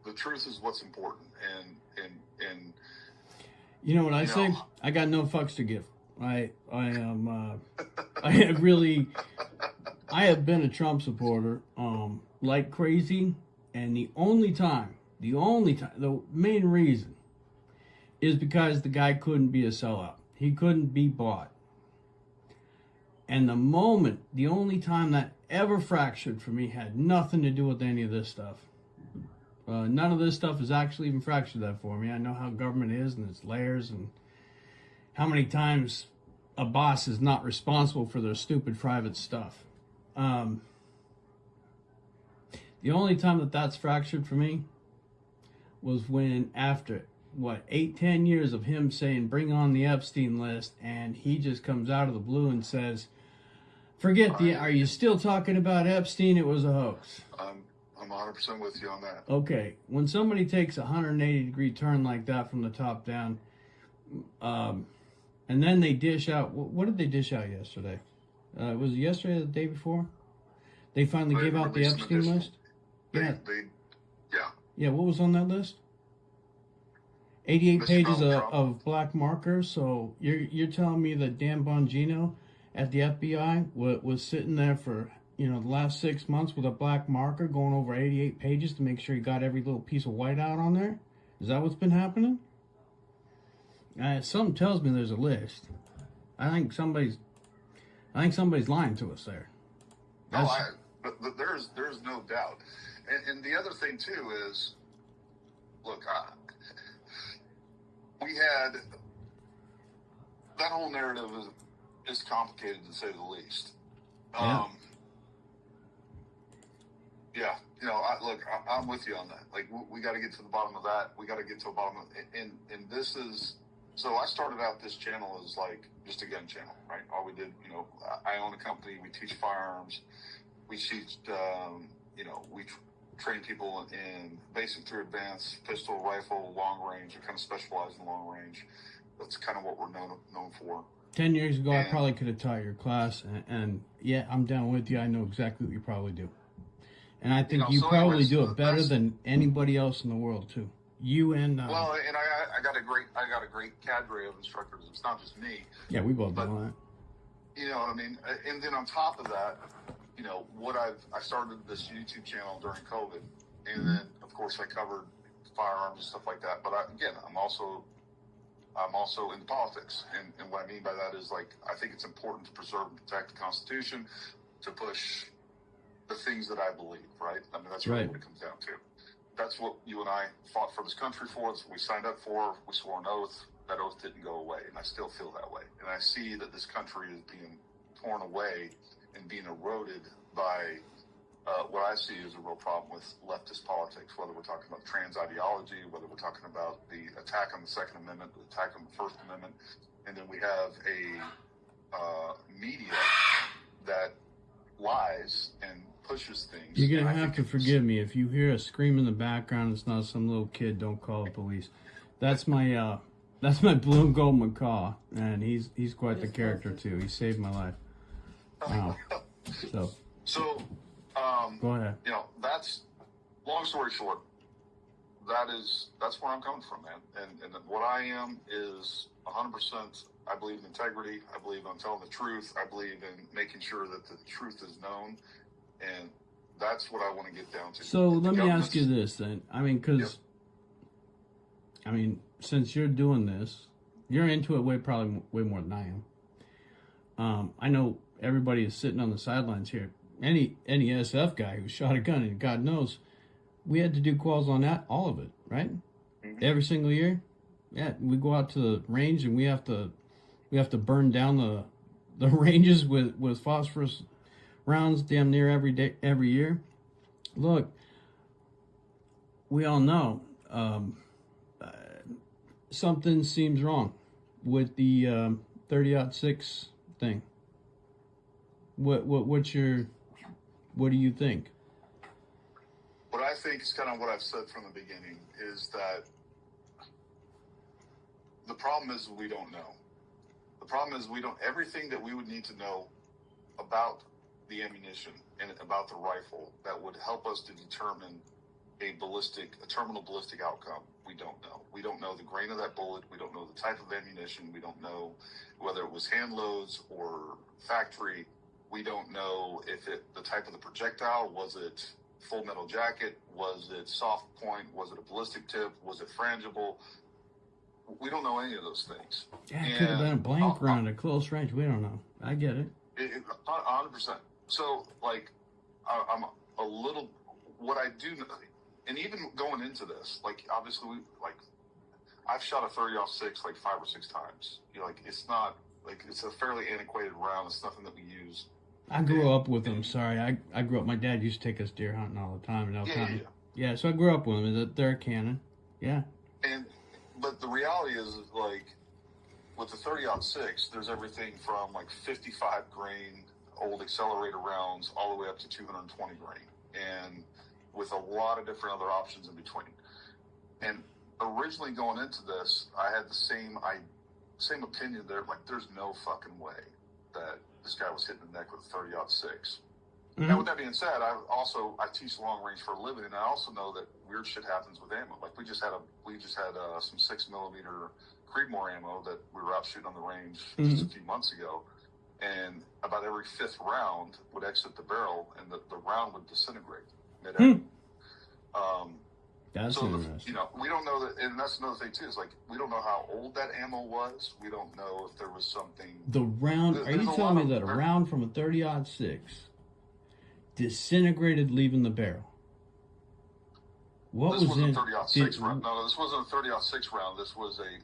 the truth is what's important. And you know what I say? I got no fucks to give. I am I have really I have been a Trump supporter like crazy, and the main reason is because the guy couldn't be a sellout. He couldn't be bought. And the only time that ever fractured for me had nothing to do with any of this stuff. None of this stuff has actually even fractured that for me. I know how government is and its layers and how many times a boss is not responsible for their stupid private stuff. The only time that's fractured for me was when after, 8-10 years of him saying, bring on the Epstein list, and he just comes out of the blue and says, are you still talking about Epstein? It was a hoax. I'm 100% with you on that. Okay, when somebody takes a 180-degree turn like that from the top down, and then they dish out, what did they dish out yesterday? Was it yesterday or the day before? They finally gave out the Epstein list? Yeah, what was on that list? 88 pages of black markers. So you're telling me that Dan Bongino at the FBI was sitting there for the last 6 months with a black marker going over 88 pages to make sure he got every little piece of whiteout on there? Is that what's been happening? Something tells me there's a list. I think somebody's lying to us there. But there's no doubt. And the other thing too is, look, we had that whole narrative is complicated to say the least. Yeah, I'm with you on that. Like, we got to get to the bottom of that. We got to get to the bottom of it. And this is, so I started out this channel as like just a gun channel, right? All we did, I own a company. We teach firearms. We teach, we train people in basic through advanced, pistol, rifle, long range. We kind of specialize in long range. That's kind of what we're known for. 10 years ago, I probably could have taught your class, and yeah, I'm down with you. I know exactly what you probably do. And I think you probably do it better than anybody else in the world too. You and well, and I got a great cadre of instructors. It's not just me. Yeah, we both do that. You know what I mean? And then on top of that, I started this YouTube channel during COVID, and then of course I covered firearms and stuff like that. But I'm also into politics, and what I mean by that is, like, I think it's important to preserve and protect the Constitution, to push the things that I believe, right? I mean, that's really what it comes down to. That's what you and I fought for this country for. That's what we signed up for. We swore an oath. That oath didn't go away, and I still feel that way. And I see that this country is being torn away and being eroded by what I see is a real problem with leftist politics, whether we're talking about trans ideology, whether we're talking about the attack on the Second Amendment, the attack on the First Amendment, and then we have a media that lies and pushes things. You're going to have to forgive me. If you hear a scream in the background, it's not some little kid, don't call the police. That's my blue and gold macaw, and he's quite the character too. He saved my life. So, go ahead. That's, long story short, that's where I'm coming from, man. And what I am is 100%, I believe in integrity. I believe in telling the truth. I believe in making sure that the truth is known. And that's what I want to get down to. So let me ask you this then. I mean, since you're doing this, you're into it probably way more than I am. I know everybody is sitting on the sidelines here. Any SF guy who shot a gun, and God knows, we had to do calls on that, all of it, right? Mm-hmm. Every single year. Yeah, we go out to the range and we have to burn down the ranges with phosphorus rounds damn near every year. Look, we all know something seems wrong with the 30-06 thing. What do you think? What I think is kind of what I've said from the beginning is that the problem is we don't know. The problem is everything that we would need to know about the ammunition and about the rifle that would help us to determine a terminal ballistic outcome, we don't know. We don't know the grain of that bullet. We don't know the type of ammunition. We don't know whether it was hand loads or factory. We don't know if the type of the projectile, was it full metal jacket? Was it soft point? Was it a ballistic tip? Was it frangible? We don't know any of those things. Yeah, it could have been a blank round at close range. We don't know. I get it. 100%. So, like, I'm a little, what I do know, and even going into this, like, obviously, I've shot a 30-06 like 5 or 6 times. You know, like, it's not, like, it's a fairly antiquated round. It's nothing that we use. I grew up with them. Sorry, I grew up. My dad used to take us deer hunting all the time in El County. Yeah. Yeah, so I grew up with them. They're a cannon. Yeah. But the reality is, like, with the 30-06, there's everything from like 55 grain old accelerator rounds all the way up to 220 grain, and with a lot of different other options in between. And originally going into this, I had the same opinion there. Like, there's no fucking way that this guy was hitting the neck with a 30-06. Now, with that being said, I teach long range for a living, and I also know that weird shit happens with ammo. Like, we just had some 6mm Creedmoor ammo that we were out shooting on the range just a few months ago, and about every 5th round would exit the barrel, and the round would disintegrate mid-air. That's so interesting. you know, we don't know that, and that's another thing too. Is like, we don't know how old that ammo was. We don't know if there was something. The round. Are you telling me that a round from a 30-06 disintegrated leaving the barrel? What this was wasn't in? a 30-06 round. No, this wasn't a 30-06 round. This was a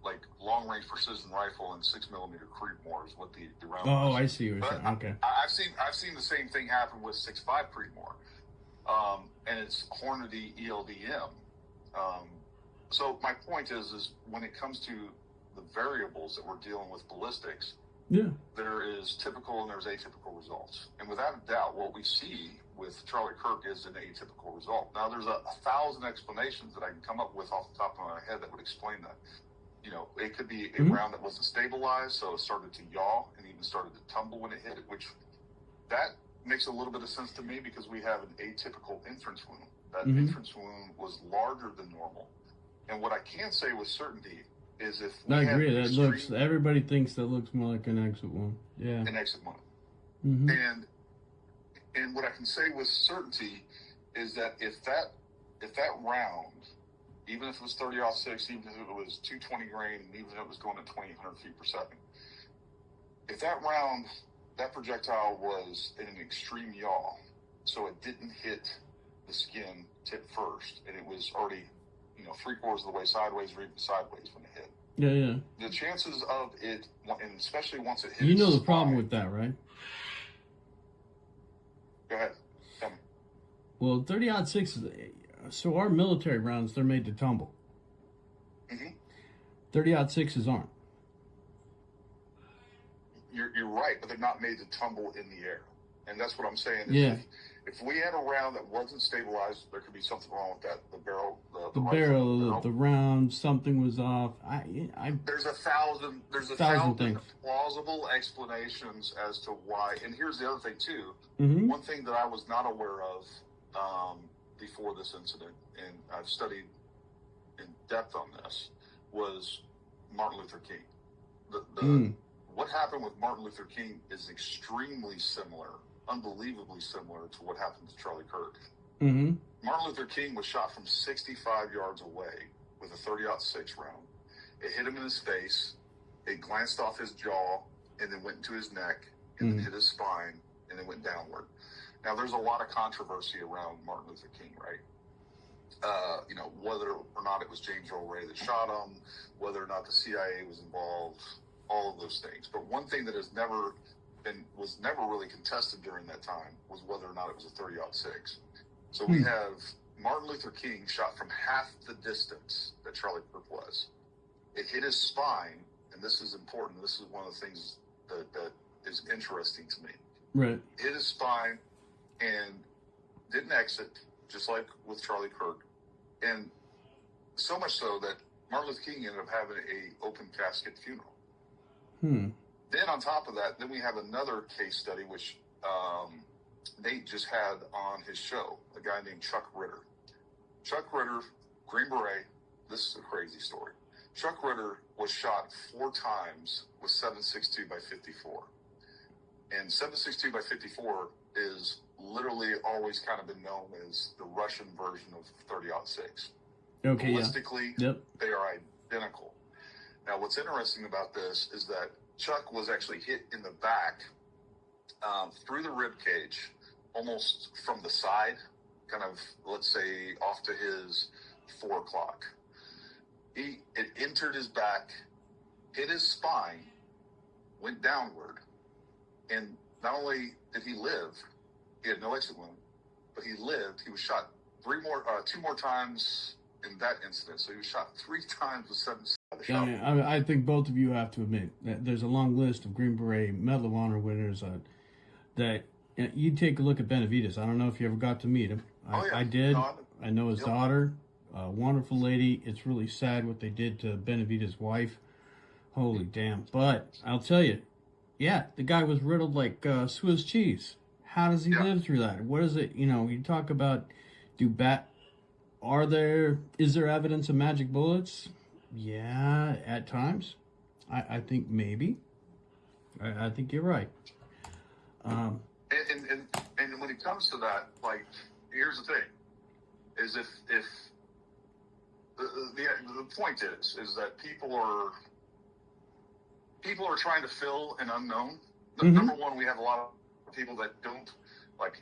like long range precision rifle and 6mm Creedmoor is what the round was. Oh, I see what you're saying. Okay. I've seen the same thing happen with 6.5 Creedmoor. And it's Hornady ELDM. So my point is when it comes to the variables that we're dealing with ballistics, there is typical and there's atypical results. And without a doubt, what we see with Charlie Kirk is an atypical result. Now, there's a thousand explanations that I can come up with off the top of my head that would explain that. You know, it could be a round that wasn't stabilized, so it started to yaw and even started to tumble when it hit it, which that makes a little bit of sense to me because we have an atypical entrance wound. That entrance wound was larger than normal. And what I can say with certainty is if we I agree. That looks. Everybody thinks that looks more like an exit wound. Yeah. An exit wound. And what I can say with certainty is that if that round, even if it was 30-06, even if it was 220 grain, and even if it was going at 2,800 feet per second, if that round, that projectile was in an extreme yaw, so it didn't hit the skin tip first, and it was already, 3/4 of the way sideways or even sideways when it hit. Yeah. The chances of it, and especially once it hit, you know the problem with that, right? Go ahead. Tell me. Well, 30-06, so our military rounds, they're made to tumble. 30-06s aren't. You're right, but they're not made to tumble in the air. And that's what I'm saying. Yeah. If we had a round that wasn't stabilized, there could be something wrong with that. The barrel, the round, something was off. There's a thousand things. plausible explanations as to why. And here's the other thing too. One thing that I was not aware of before this incident, and I've studied in depth on this, was Martin Luther King. What happened with Martin Luther King is extremely similar, unbelievably similar to what happened to Charlie Kirk. Martin Luther King was shot from 65 yards away with a 30-06 round. It hit him in his face. It glanced off his jaw and then went into his neck and then hit his spine and then went downward. Now, there's a lot of controversy around Martin Luther King, right? Whether or not it was James Earl Ray that shot him, whether or not the CIA was involved, all of those things. But one thing that was never really contested during that time was whether or not it was a 30-06. So we have Martin Luther King shot from half the distance that Charlie Kirk was. It hit his spine, and this is important. This is one of the things that is interesting to me. Right. Hit his spine and didn't exit, just like with Charlie Kirk. And so much so that Martin Luther King ended up having a open casket funeral. Then on top of that, then we have another case study, which Nate just had on his show a guy named Chuck Ritter. Chuck Ritter, Green Beret. This is a crazy story. Chuck Ritter was shot 4 times with 7.62 by 54. And 7.62 by 54 is literally always kind of been known as the Russian version of 30-06. Okay, Ballistically, they are identical. Now, what's interesting about this is that Chuck was actually hit in the back through the rib cage, almost from the side, kind of, let's say, off to his 4 o'clock. It entered his back, hit his spine, went downward, and not only did he live, he had no exit wound, but he lived. He was shot 2 more times in that incident. So he was shot 3 times with 7. I think both of you have to admit that there's a long list of Green Beret Medal of Honor winners that you take a look at Benavides. I don't know if you ever got to meet him. I did. No, I know his daughter. A wonderful lady. It's really sad what they did to Benavides' wife. Holy damn. But I'll tell you, the guy was riddled like Swiss cheese. How does he live through that? What is it? You talk about, is there evidence of magic bullets? Yeah, at times. I think maybe. I think you're right. And when it comes to that, like, here's the thing, is if the point is that people are trying to fill an unknown. Number one, we have a lot of people that don't, like,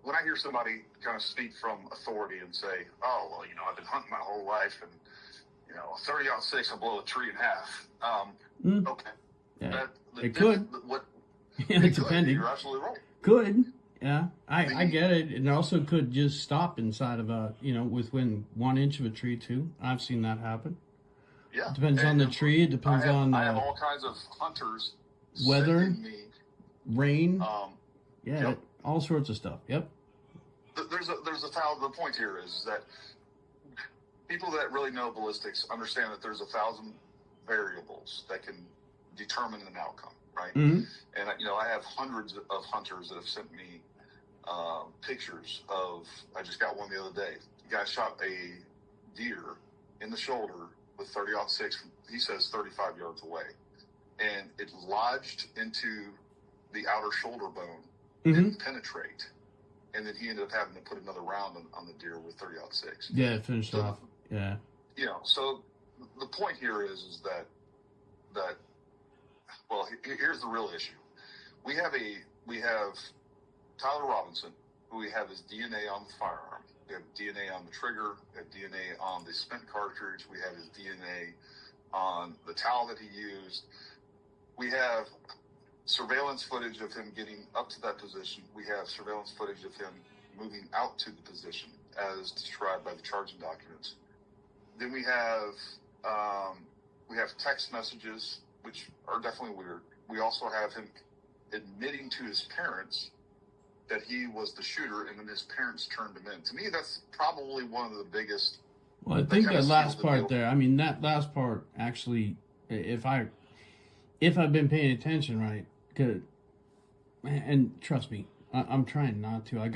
when I hear somebody kind of speak from authority and say, oh, well, I've been hunting my whole life and, 30-06, I'll blow a tree in half. Okay. Yeah. It could. Depending. You're absolutely right. Could. Yeah, I get it. It also could just stop inside of within 1 inch of a tree too. I've seen that happen. Yeah. It depends on the tree. It depends on I have all kinds of hunters. Weather, rain. Yep. All sorts of stuff. Yep. The point here is that people that really know ballistics understand that there's 1,000 variables that can determine an outcome, right? Mm-hmm. And I have hundreds of hunters that have sent me pictures of. I just got one the other day. The guy shot a deer in the shoulder with 30-06. He says 35 yards away, and it lodged into the outer shoulder bone. Didn't penetrate, and then he ended up having to put another round on the deer with 30-06. Yeah, it finished off. Yeah. So the point here is that well, here's the real issue. We have Tyler Robinson, who we have his DNA on the firearm. We have DNA on the trigger. We have DNA on the spent cartridge. We have his DNA on the towel that he used. We have surveillance footage of him getting up to that position. We have surveillance footage of him moving out to the position as described by the charging documents. Then we have text messages, which are definitely weird. We also have him admitting to his parents that he was the shooter, and then his parents turned him in. To me, that's probably one of the biggest. Well, I think that last part there. I mean, that last part actually, if I've been paying attention, right? Good. And trust me, I'm trying not to. I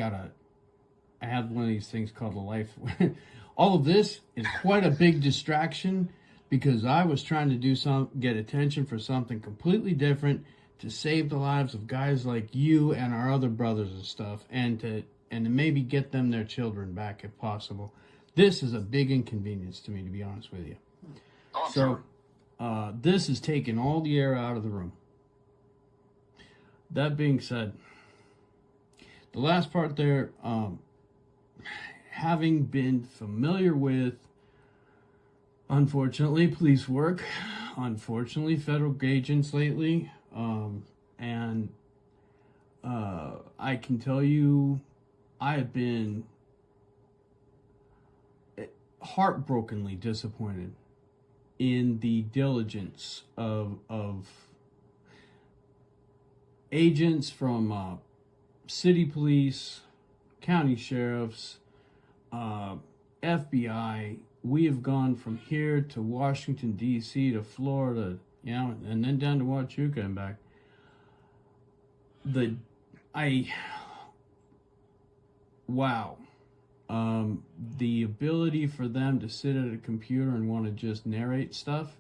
have one of these things called a life. All of this is quite a big distraction because I was trying to get attention for something completely different to save the lives of guys like you and our other brothers and stuff, and to maybe get them their children back if possible. This is a big inconvenience to me, to be honest with you. Oh, so, sure. This is taking all the air out of the room. That being said, the last part there, having been familiar with, unfortunately, police work, unfortunately, federal agents lately, and I can tell you, I have been heartbrokenly disappointed in the diligence of agents from city police, county sheriffs, FBI. We have gone from here to Washington, D.C., to Florida, and then down to Huachuca and back. Wow. The ability for them to sit at a computer and want to just narrate stuff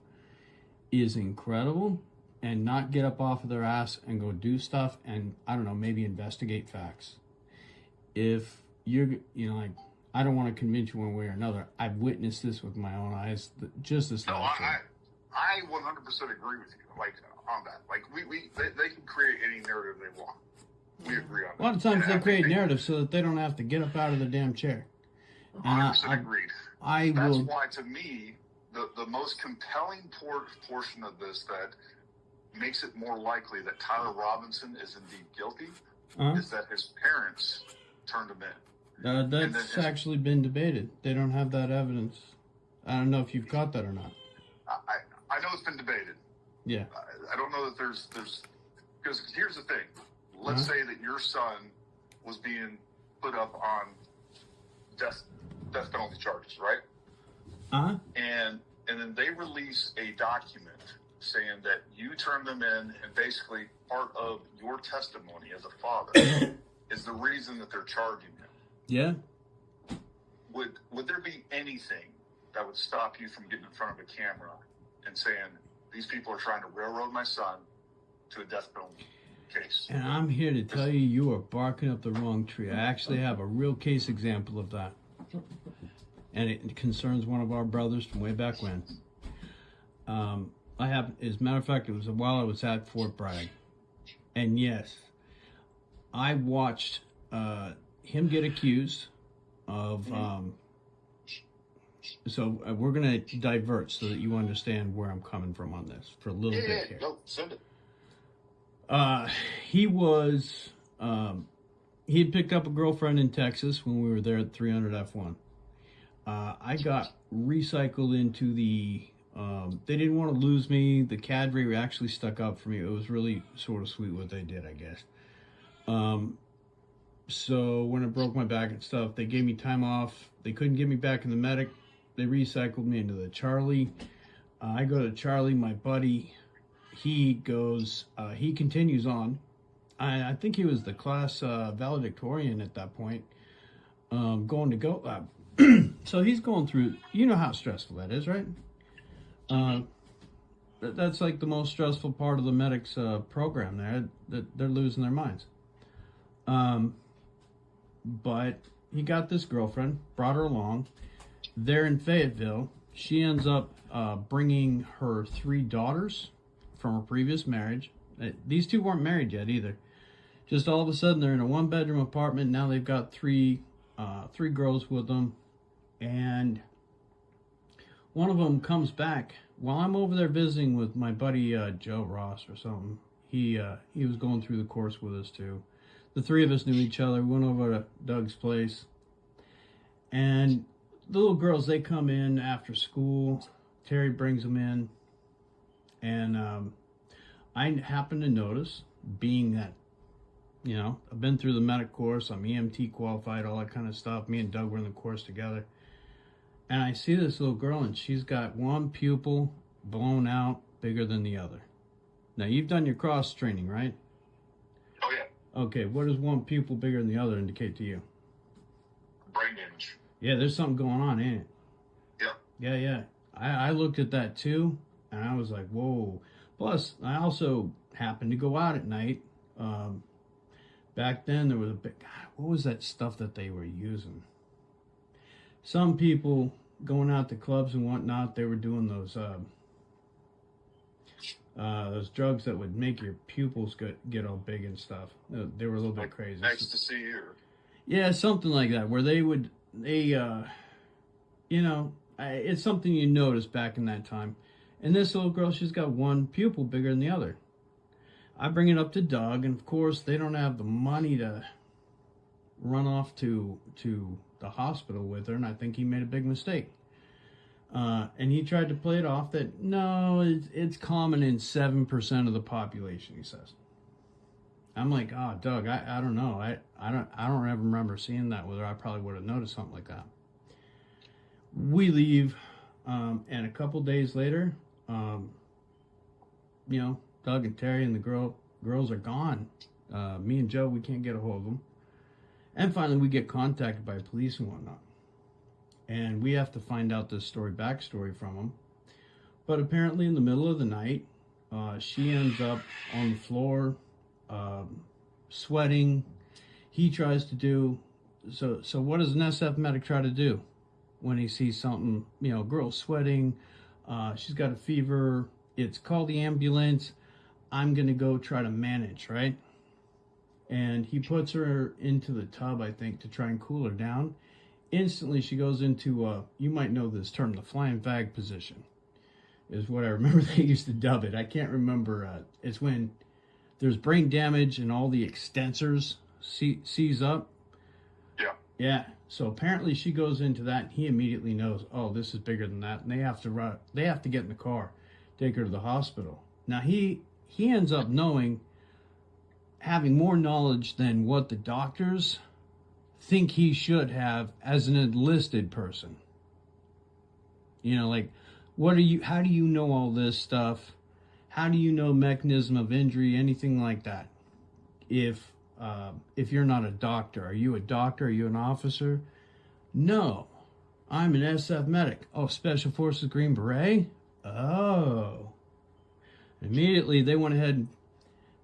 is incredible, and not get up off of their ass and go do stuff and, I don't know, maybe investigate facts. If you're, like, I don't want to convince you one way or another. I've witnessed this with my own eyes just this last year. I 100% agree with you, like, on that. Like, they can create any narrative they want. We agree on that. A lot of times they create narratives so that they don't have to get up out of their damn chair. 100% agreed. That's why, to me, the most compelling portion of this that makes it more likely that Tyler Robinson is indeed guilty is that his parents turned him in. That's actually been debated. They don't have that evidence. I don't know if you've caught that or not. I know it's been debated. Yeah. I don't know that there's because here's the thing. Let's say that your son was being put up on death penalty charges, right? And then they release a document saying that you turned them in, and basically part of your testimony as a father is the reason that they're charging him. Yeah. Would there be anything that would stop you from getting in front of a camera and saying, these people are trying to railroad my son to a death penalty case? And I'm here to tell you, you are barking up the wrong tree. I actually have a real case example of that. And it concerns one of our brothers from way back when. As a matter of fact, it was while I was at Fort Bragg. And yes, I watched him get accused of... So we're going to divert so that you understand where I'm coming from on this for a little bit here. No, send it. He had picked up a girlfriend in Texas when we were there at 300 F1. I got recycled into the, they didn't want to lose me. The cadre actually stuck up for me. It was really sort of sweet what they did, I guess. So when I broke my back and stuff, they gave me time off. They couldn't get me back in the medic. They recycled me into the Charlie. I go to Charlie, my buddy. He goes, he continues on. I think he was the class valedictorian at that point, going to GOAT Lab. So he's going through, you know how stressful that is, right? That's like the most stressful part of the medics program there, that they're losing their minds. But he got this girlfriend, brought her along. They're in Fayetteville. She ends up bringing her 3 daughters from her previous marriage. These 2 weren't married yet either. Just all of a sudden, they're in a 1-bedroom apartment. Now they've got 3 girls with them. And one of them comes back while I'm over there visiting with my buddy Joe Ross or something. He was going through the course with us too. The 3 of us knew each other. We went over to Doug's place. And the little girls, they come in after school. Terry brings them in. And I happen to notice, being that, I've been through the medic course, I'm EMT qualified, all that kind of stuff. Me and Doug were in the course together. And I see this little girl, and she's got one pupil blown out bigger than the other. Now, you've done your cross training, right? Oh, yeah. Okay, what does one pupil bigger than the other indicate to you? Brain damage. Yeah, there's something going on, ain't it? Yeah. Yeah. I looked at that too, and I was like, whoa. Plus, I also happened to go out at night. Back then, there was God, what was that stuff that they were using? Some people going out to clubs and whatnot, they were doing those drugs that would make your pupils get all big and stuff. They were a little bit crazy. Ecstasy or... Yeah, something like that, where it's something you noticed back in that time. And this little girl, she's got one pupil bigger than the other. I bring it up to Doug, and of course, they don't have the money to run off to the hospital with her, and I think he made a big mistake. And he tried to play it off that, no, it's common in 7% of the population, he says. I'm like, Doug, I don't know. I don't ever remember seeing that with her. I probably would have noticed something like that. We leave, and a couple days later, Doug and Terry and the girls are gone. Me and Joe, we can't get a hold of him. And finally, we get contacted by police and whatnot. And we have to find out this backstory from him. But apparently in the middle of the night, she ends up on the floor, sweating. He tries to do, so what does an SF medic try to do when he sees something, girl sweating, she's got a fever, it's called the ambulance, I'm going to go try to manage, right? And he puts her into the tub, I think, to try and cool her down. Instantly, she goes into, you might know this term, the flying fag position, is what I remember they used to dub it. I can't remember. It's when there's brain damage and all the extensors seize up. Yeah. Yeah. So apparently she goes into that, and he immediately knows, oh, this is bigger than that. And they have to get in the car, take her to the hospital. Now, he ends up having more knowledge than what the doctors think he should have as an enlisted person. Like, how do you know all this stuff? How do you know mechanism of injury, anything like that? If you're not a doctor, are you a doctor? Are you an officer? No, I'm an SF medic. Oh, Special Forces Green Beret? Oh. Immediately they went ahead,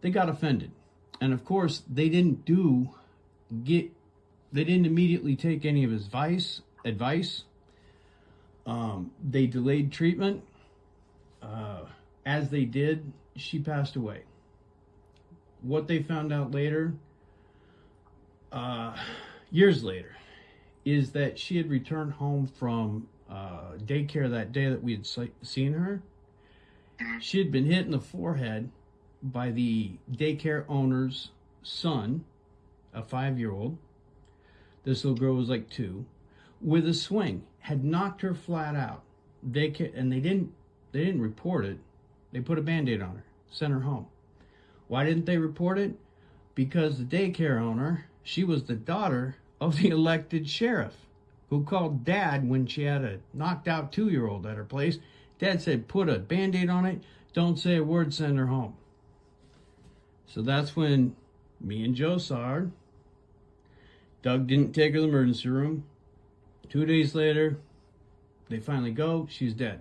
they got offended. And of course, they didn't immediately take any of his advice. They delayed treatment. As they did, she passed away. What they found out later, years later, is that she had returned home from daycare that day that we had seen her. She had been hit in the forehead by the daycare owner's son, a 5-year-old. This little girl was like 2, with a swing, had knocked her flat out. They didn't report it. They put a Band-Aid on her, sent her home. Why didn't they report it? Because the daycare owner, she was the daughter of the elected sheriff, who called Dad when she had a knocked out 2-year-old at her place. Dad said, put a Band-Aid on it, don't say a word, send her home. So that's when me and Joe saw her. Doug didn't take her to the emergency room. 2 days later, they finally go, she's dead.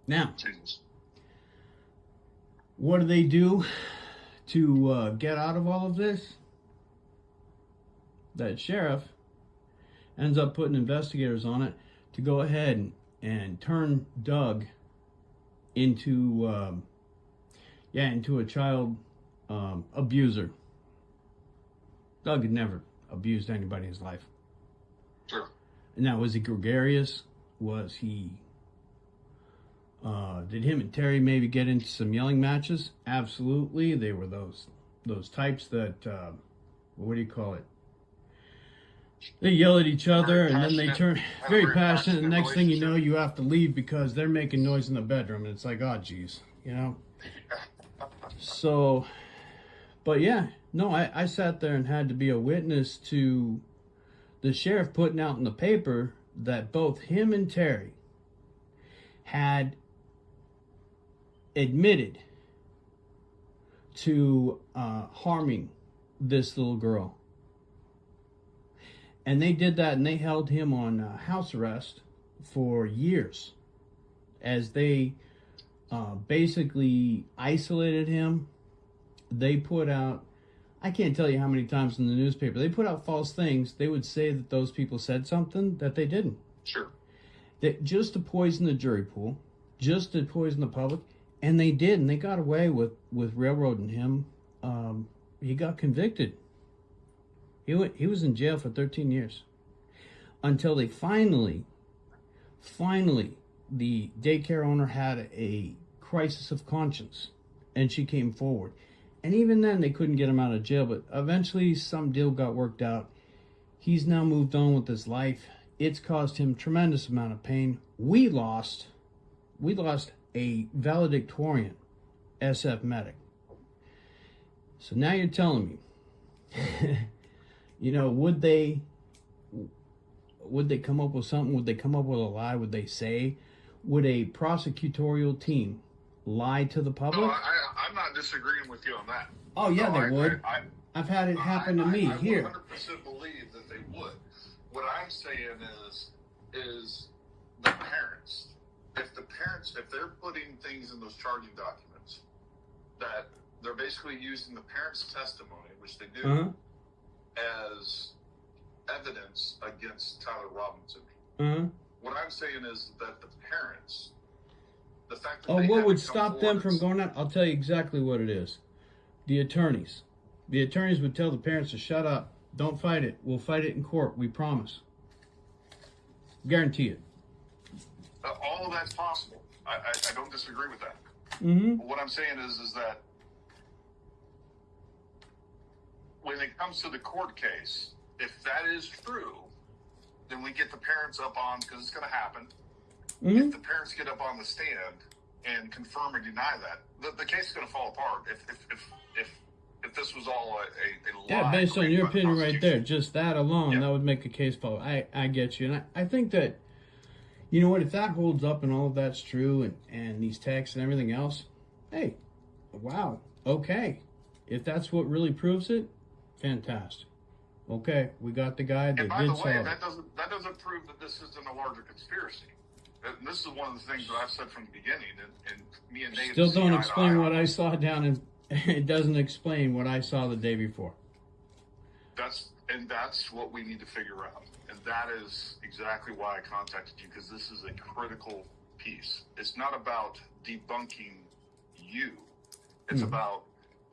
Now, Jesus. What do they do to get out of all of this? That sheriff ends up putting investigators on it to go ahead and turn Doug into a child abuser. Doug had never abused anybody in his life. Sure. Now, was he gregarious? Was he... did him and Terry maybe get into some yelling matches? Absolutely. They were those types that, what do you call it? They yell at each other and then they turn very passionate. And next thing you know, you have to leave because they're making noise in the bedroom. And it's like, oh, geez, So, but yeah, no, I sat there and had to be a witness to the sheriff putting out in the paper that both him and Terry had admitted to harming this little girl. And they did that, and they held him on house arrest for years as they basically isolated him. They put out, I can't tell you how many times in the newspaper, they put out false things. They would say that those people said something that they didn't. Sure. That just to poison the jury pool, just to poison the public, and they did, and they got away with railroading him. He got convicted. He was in jail for 13 years until they finally, the daycare owner had a crisis of conscience, and she came forward. And even then, they couldn't get him out of jail, but eventually some deal got worked out. He's now moved on with his life. It's caused him tremendous amount of pain. We lost a valedictorian SF medic. So now you're telling me, would they come up with something? Would they come up with a lie? Would they say? Would a prosecutorial team lie to the public? No, I'm not disagreeing with you on that. Oh yeah, No, they would. I've had it happen to me I here. 100% believe that they would. What I'm saying is the parents. If they're putting things in those charging documents that they're basically using the parents' testimony, which they do, as evidence against Tyler Robinson. What I'm saying is that the parents, the fact that what would stop them from going out? I'll tell you exactly what it is. The attorneys. The attorneys would tell the parents to shut up. Don't fight it. We'll fight it in court. We promise. Guarantee it. All of that's possible. I don't disagree with that. But what I'm saying is that when it comes to the court case, if that is true, then we get the parents up on, because it's going to happen. If the parents get up on the stand and confirm or deny that, the case is going to fall apart. If this was all a lie. Yeah, based on your opinion right there, just that alone, that would make a case fall. I get you. And I think that, you know what, if that holds up and all of that's true and these texts and everything else, hey, wow, okay. If that's what really proves it, fantastic. Okay, we got the guy that and by did the way, solve that doesn't prove that this isn't a larger conspiracy. And this is one of the things that I've said from the beginning, and me and Nate still don't explain what I saw down in. It doesn't explain what I saw the day before. That's what we need to figure out. And that is exactly why I contacted you, because this is a critical piece. It's not about debunking you. It's about,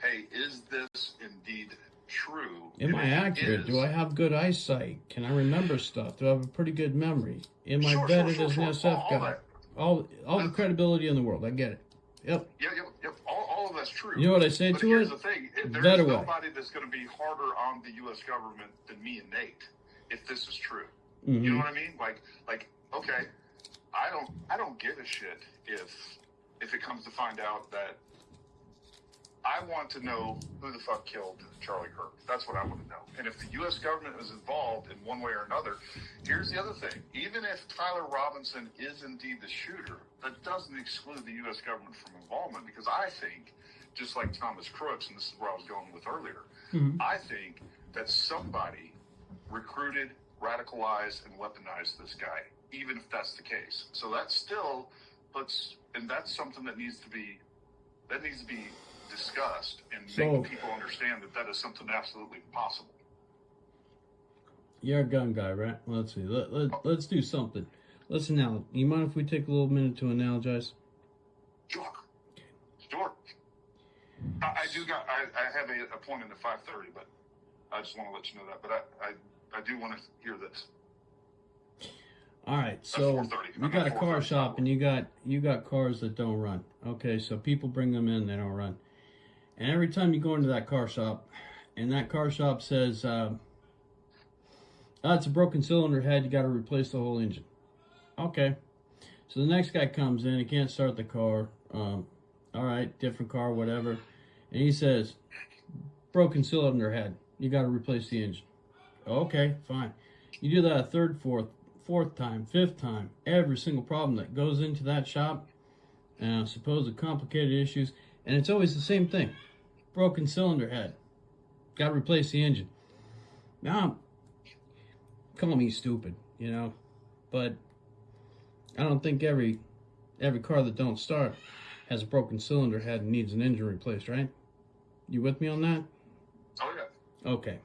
hey, is this indeed true? Am I accurate? Do I have good eyesight? Can I remember stuff? Do I have a pretty good memory? Am I vetted as an SF guy? All the credibility in the world. I get it. Yep. Yep. All of that's true. You know what I say but to here's it? The thing. Vet There's away. nobody that's going to be harder on the U.S. government than me and Nate if this is true. You know what I mean? Like, okay, I don't give a shit if it comes to find out that I want to know who the fuck killed Charlie Kirk. That's what I want to know. And if the U.S. government is involved in one way or another, here's the other thing. Even if Tyler Robinson is indeed the shooter, that doesn't exclude the U.S. government from involvement, because I think, just like Thomas Crooks, and this is where I was going with earlier, I think that somebody recruited, radicalized, and weaponized this guy, even if that's the case. So that still puts, and that's something that needs to be discussed and making people understand that is something absolutely possible. You're a gun guy, right? Let's see. Let's do something. Listen now. You mind if we take a little minute to analogize? Sure. I have an appointment at 5:30, but I just want to let you know that. But I do want to hear this. All right, so you got a car shop and you got cars that don't run. Okay, so people bring them in, they don't run. And every time you go into that car shop, and that car shop says, it's a broken cylinder head, you got to replace the whole engine. Okay. So the next guy comes in, he can't start the car. All right, different car, whatever. And he says, broken cylinder head, you got to replace the engine. Okay, fine. You do that a third, fourth time, fifth time, every single problem that goes into that shop, supposed complicated issues, and it's always the same thing. Broken cylinder head. Got to replace the engine. Now, call me stupid, you know, but I don't think every car that don't start has a broken cylinder head and needs an engine replaced, right? You with me on that? Oh, yeah. Okay.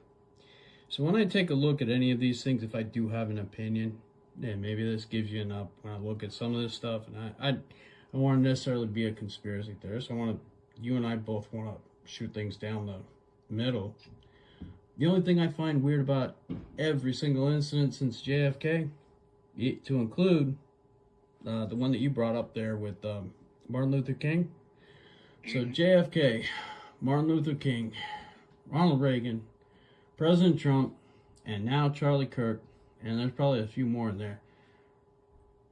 So when I take a look at any of these things, if I do have an opinion, and maybe this gives you enough, when I look at some of this stuff, and I don't want to necessarily be a conspiracy theorist. You and I both want to shoot things down the middle. The only thing I find weird about every single incident since JFK, to include the one that you brought up there with Martin Luther King. So JFK, Martin Luther King, Ronald Reagan, President Trump, and now Charlie Kirk, and there's probably a few more in there.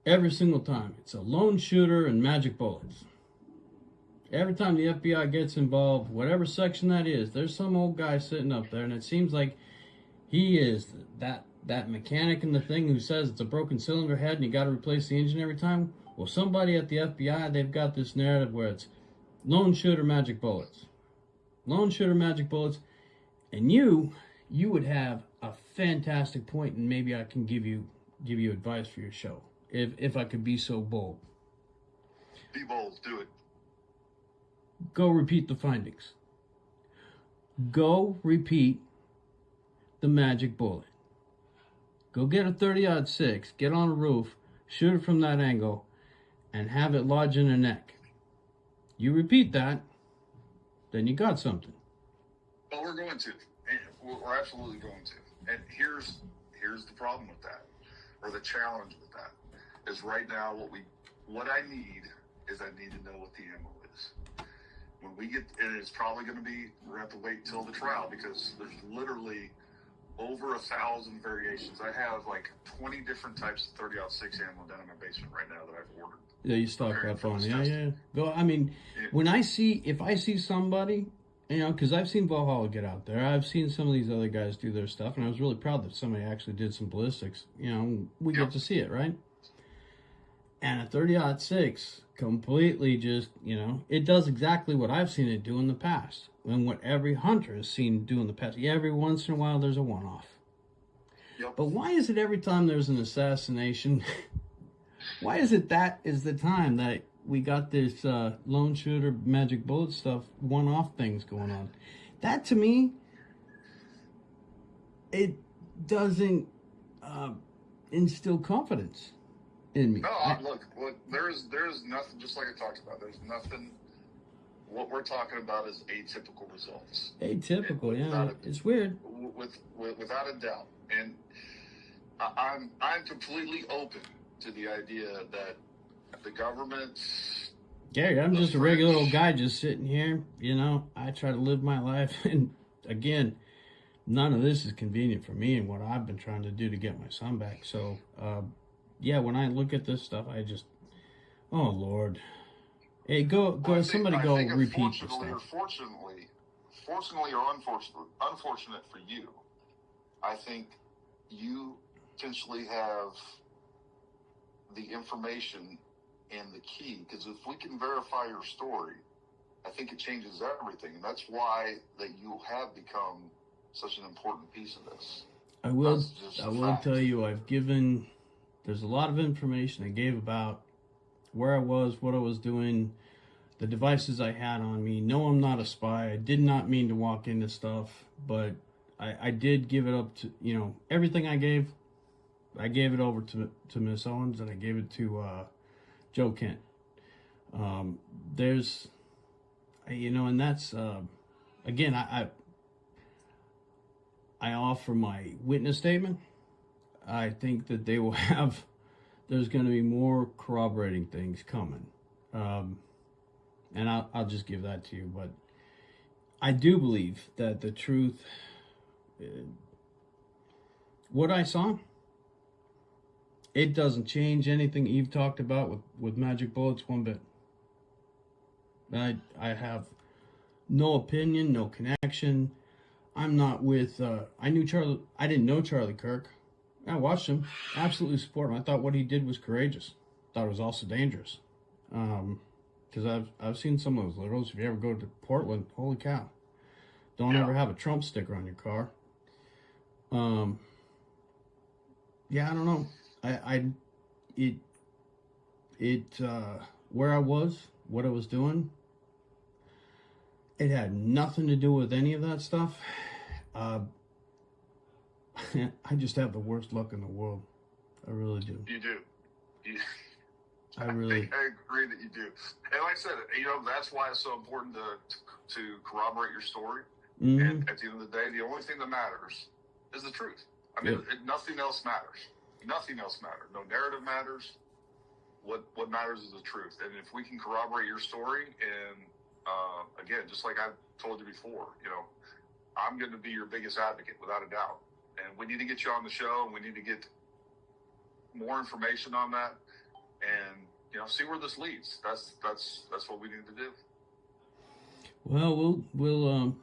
Every single time, it's a lone shooter and magic bullets. Every time the FBI gets involved, whatever section that is, there's some old guy sitting up there, and it seems like he is that mechanic in the thing who says it's a broken cylinder head and you got to replace the engine every time. Well, somebody at the FBI, they've got this narrative where it's lone shooter magic bullets. Lone shooter magic bullets. And you would have a fantastic point, and maybe I can give you advice for your show, if I could be so bold. Be bold, do it. Go repeat the findings. Go repeat the magic bullet. Go get a 30-06, get on a roof, shoot it from that angle, and have it lodge in the neck. You repeat that, then you got something. Well, we're going to. We're absolutely going to. And here's the problem with that, or the challenge with that, is right now what I need is I need to know what the ammo is. When we get, and it's probably going to be, we're going to have to wait till the trial, because there's literally over 1,000 variations. I have like 20 different types of 30-06 ammo down in my basement right now that I've ordered. Yeah, you stock up on. Yeah. Go. I mean, if I see somebody, because I've seen Valhalla get out there. I've seen some of these other guys do their stuff, and I was really proud that somebody actually did some ballistics. We get to see it, right? And a 30-06 completely just, it does exactly what I've seen it do in the past, and what every hunter has seen do in the past. Yeah, every once in a while there's a one-off. Yep. But why is it every time there's an assassination, why is it that is the time that we got this lone shooter magic bullet stuff, one-off things going on? That, to me, it doesn't instill confidence in me. No, look, there's nothing, just like I talked about, there's nothing. What we're talking about is atypical results. Atypical, yeah. It's weird. Without a doubt. And I'm completely open to the idea that the government... Gary, I'm just a regular old guy just sitting here. I try to live my life. And again, none of this is convenient for me and what I've been trying to do to get my son back. So, when I look at this stuff, I just... Oh, Lord. Hey, go! Somebody go repeat the stuff. Fortunately or unfortunate for you, I think you potentially have the information and the key. Because if we can verify your story, I think it changes everything, and that's why that you have become such an important piece of this. I will tell you, there's a lot of information I gave about where I was, what I was doing, the devices I had on me. No, I'm not a spy. I did not mean to walk into stuff, but I did give it up to, everything I gave it over to Miss Owens, and I gave it to Joe Kent. There's, and that's, again, I offer my witness statement. I think that they will have, there's going to be more corroborating things coming. And I'll just give that to you. But I do believe that the truth, what I saw, it doesn't change anything Eve talked about with magic bullets one bit. I have no opinion, no connection. I'm not with, I didn't know Charlie Kirk. I watched him, absolutely support him. I thought what he did was courageous. Thought it was also dangerous. Because I've seen some of those literals. If you ever go to Portland, holy cow. Don't ever have a Trump sticker on your car. I don't know. Where I was, what I was doing, it had nothing to do with any of that stuff. I just have the worst luck in the world. I really do. You do. I agree that you do. And like I said, that's why it's so important to corroborate your story. Mm-hmm. And at the end of the day, the only thing that matters is the truth. I mean, nothing else matters. Nothing else matters. No narrative matters. What matters is the truth. And if we can corroborate your story, and again, just like I told you before, I'm going to be your biggest advocate without a doubt. And we need to get you on the show, and we need to get more information on that, and see where this leads. That's what we need to do. Well, we'll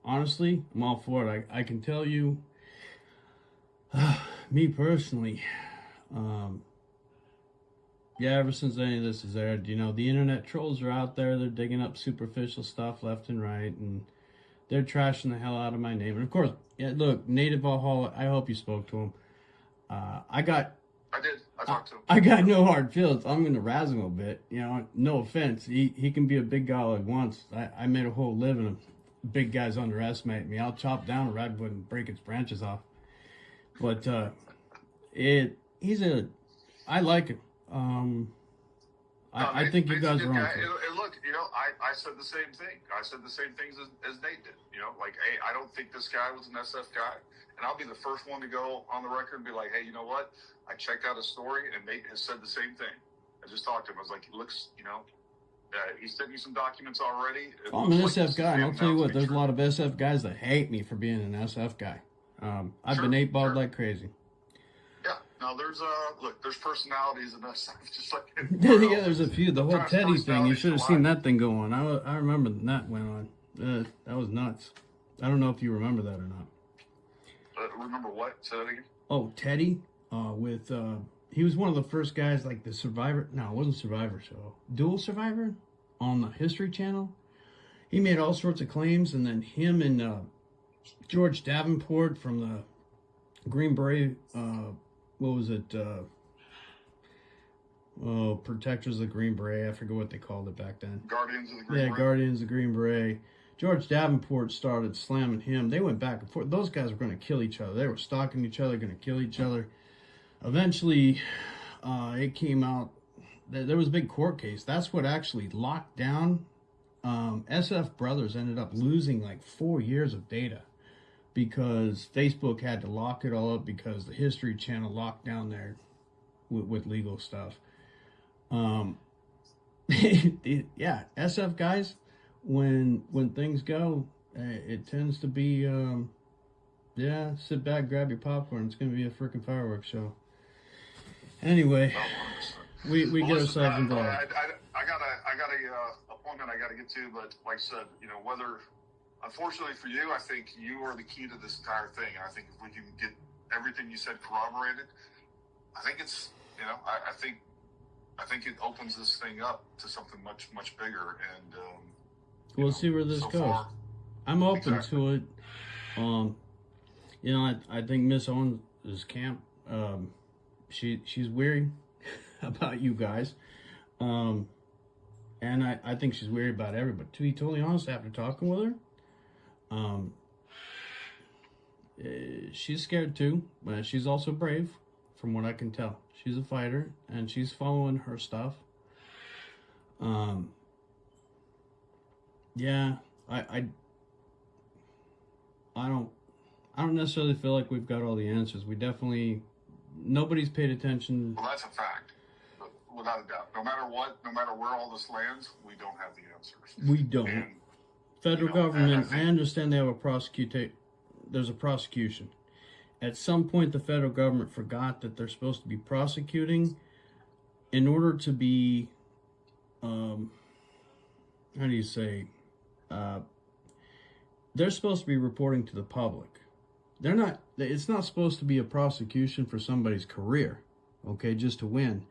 I'm all for it. I can tell you, me personally, Yeah, ever since any of this is aired, you know, the internet trolls are out there. They're digging up superficial stuff left and right, and they're trashing the hell out of my name. And of course, yeah, look, Native Valhalla, I hope you spoke to him. I did. I talked to him. I got no hard feelings. I'm going to razz him a bit. You know, no offense. He can be a big guy all at once. I made a whole living of big guys underestimate me. I'll chop down a redwood and break its branches off. But I like him. I think you guys are on. And look, you know, I said the same thing. I said the same things as Nate did. You know, like, hey, I don't think this guy was an SF guy. And I'll be the first one to go on the record and be like, hey, you know what? I checked out his story, and Nate has said the same thing. I just talked to him. I was like, he looks, you know, he sent me some documents already. I'm an SF guy, and I'll tell you what, there's a lot of SF guys that hate me for being an SF guy. I've been 8-balled like crazy. Yeah, no, there's personalities in SF, just like yeah, there's a few. The whole Teddy thing, you should have seen that thing go on. I remember that went on. That was nuts. I don't know if you remember that or not. Remember what? Say that again. Oh, Teddy, he was one of the first guys, like the Survivor. No, it wasn't Survivor show. Dual Survivor on the History Channel. He made all sorts of claims, and then him and George Davenport from the Green Beret, what was it? Protectors of the Green Beret. I forget what they called it back then. Guardians of the Green Beret. Yeah, Guardians of the Green Beret. George Davenport started slamming him. They went back and forth. Those guys were going to kill each other. They were stalking each other, going to kill each other. Eventually, it came out that there was a big court case. That's what actually locked down. SF Brothers ended up losing like 4 years of data because Facebook had to lock it all up because the History Channel locked down there with legal stuff. Yeah, SF guys, when things go, it tends to be, yeah, sit back, grab your popcorn. It's going to be a freaking fireworks show. Anyway, we get ourselves involved. I got a appointment I got to get to, but like I said, you know, unfortunately for you, I think you are the key to this entire thing. And I think if we can get everything you said corroborated, I think it's, you know, I think it opens this thing up to something much, much bigger. And we'll see where this goes. I'm open to it. You know, I think Miss Owens' camp, she's weary about you guys. And I think she's weary about everybody. To be totally honest, after talking with her, she's scared too, but she's also brave, from what I can tell. She's a fighter, and she's following her stuff. Yeah, I don't necessarily feel like we've got all the answers. Nobody's paid attention. Well, that's a fact, without a doubt. No matter where all this lands, we don't have the answers. We don't. And, federal government, I understand they have there's a prosecution. At some point, the federal government forgot that they're supposed to be prosecuting in order to be, how do you say, they're supposed to be reporting to the public. It's not supposed to be a prosecution for somebody's career, okay, just to win.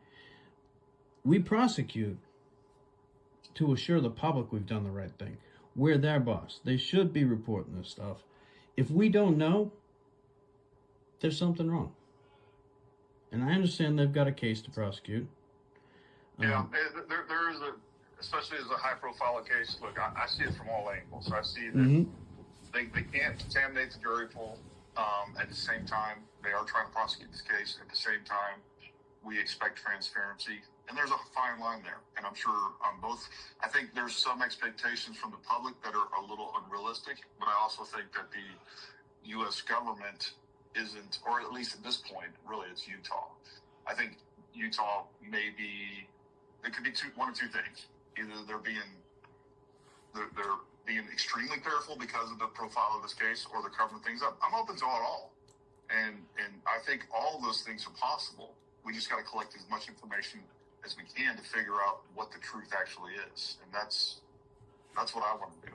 We prosecute to assure the public we've done the right thing. We're their boss. They should be reporting this stuff. If we don't know, there's something wrong. And I understand they've got a case to prosecute. Yeah, there is especially as a high-profile case. Look, I see it from all angles. I see that they can't contaminate the jury pool. At the same time, they are trying to prosecute this case. At the same time, we expect transparency. And there's a fine line there. And I'm sure on both, I think there's some expectations from the public that are a little unrealistic. But I also think that the U.S. government isn't, or at least at this point, really it's Utah. I think Utah it could be one of two things. Either they're being extremely careful because of the profile of this case, or they're covering things up. I'm open to it all. And I think all of those things are possible. We just got to collect as much information as we can to figure out what the truth actually is. And that's what I want to do.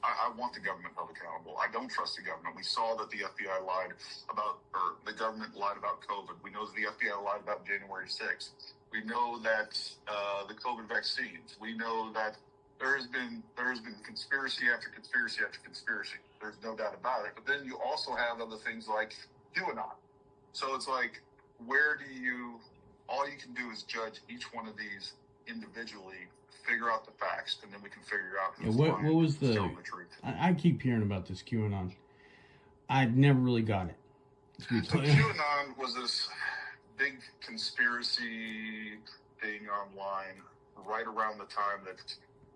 I want the government held accountable. I don't trust the government. We saw that the FBI lied about, or the government lied about COVID. We know that the FBI lied about January 6th. We know that the COVID vaccines. We know that there has been conspiracy after conspiracy after conspiracy. There's no doubt about it. But then you also have other things like QAnon. So it's like, all you can do is judge each one of these individually, figure out the facts, and then we can figure out who's what was who's telling the truth. I keep hearing about this QAnon. I've never really got it. So QAnon was this big conspiracy thing online right around the time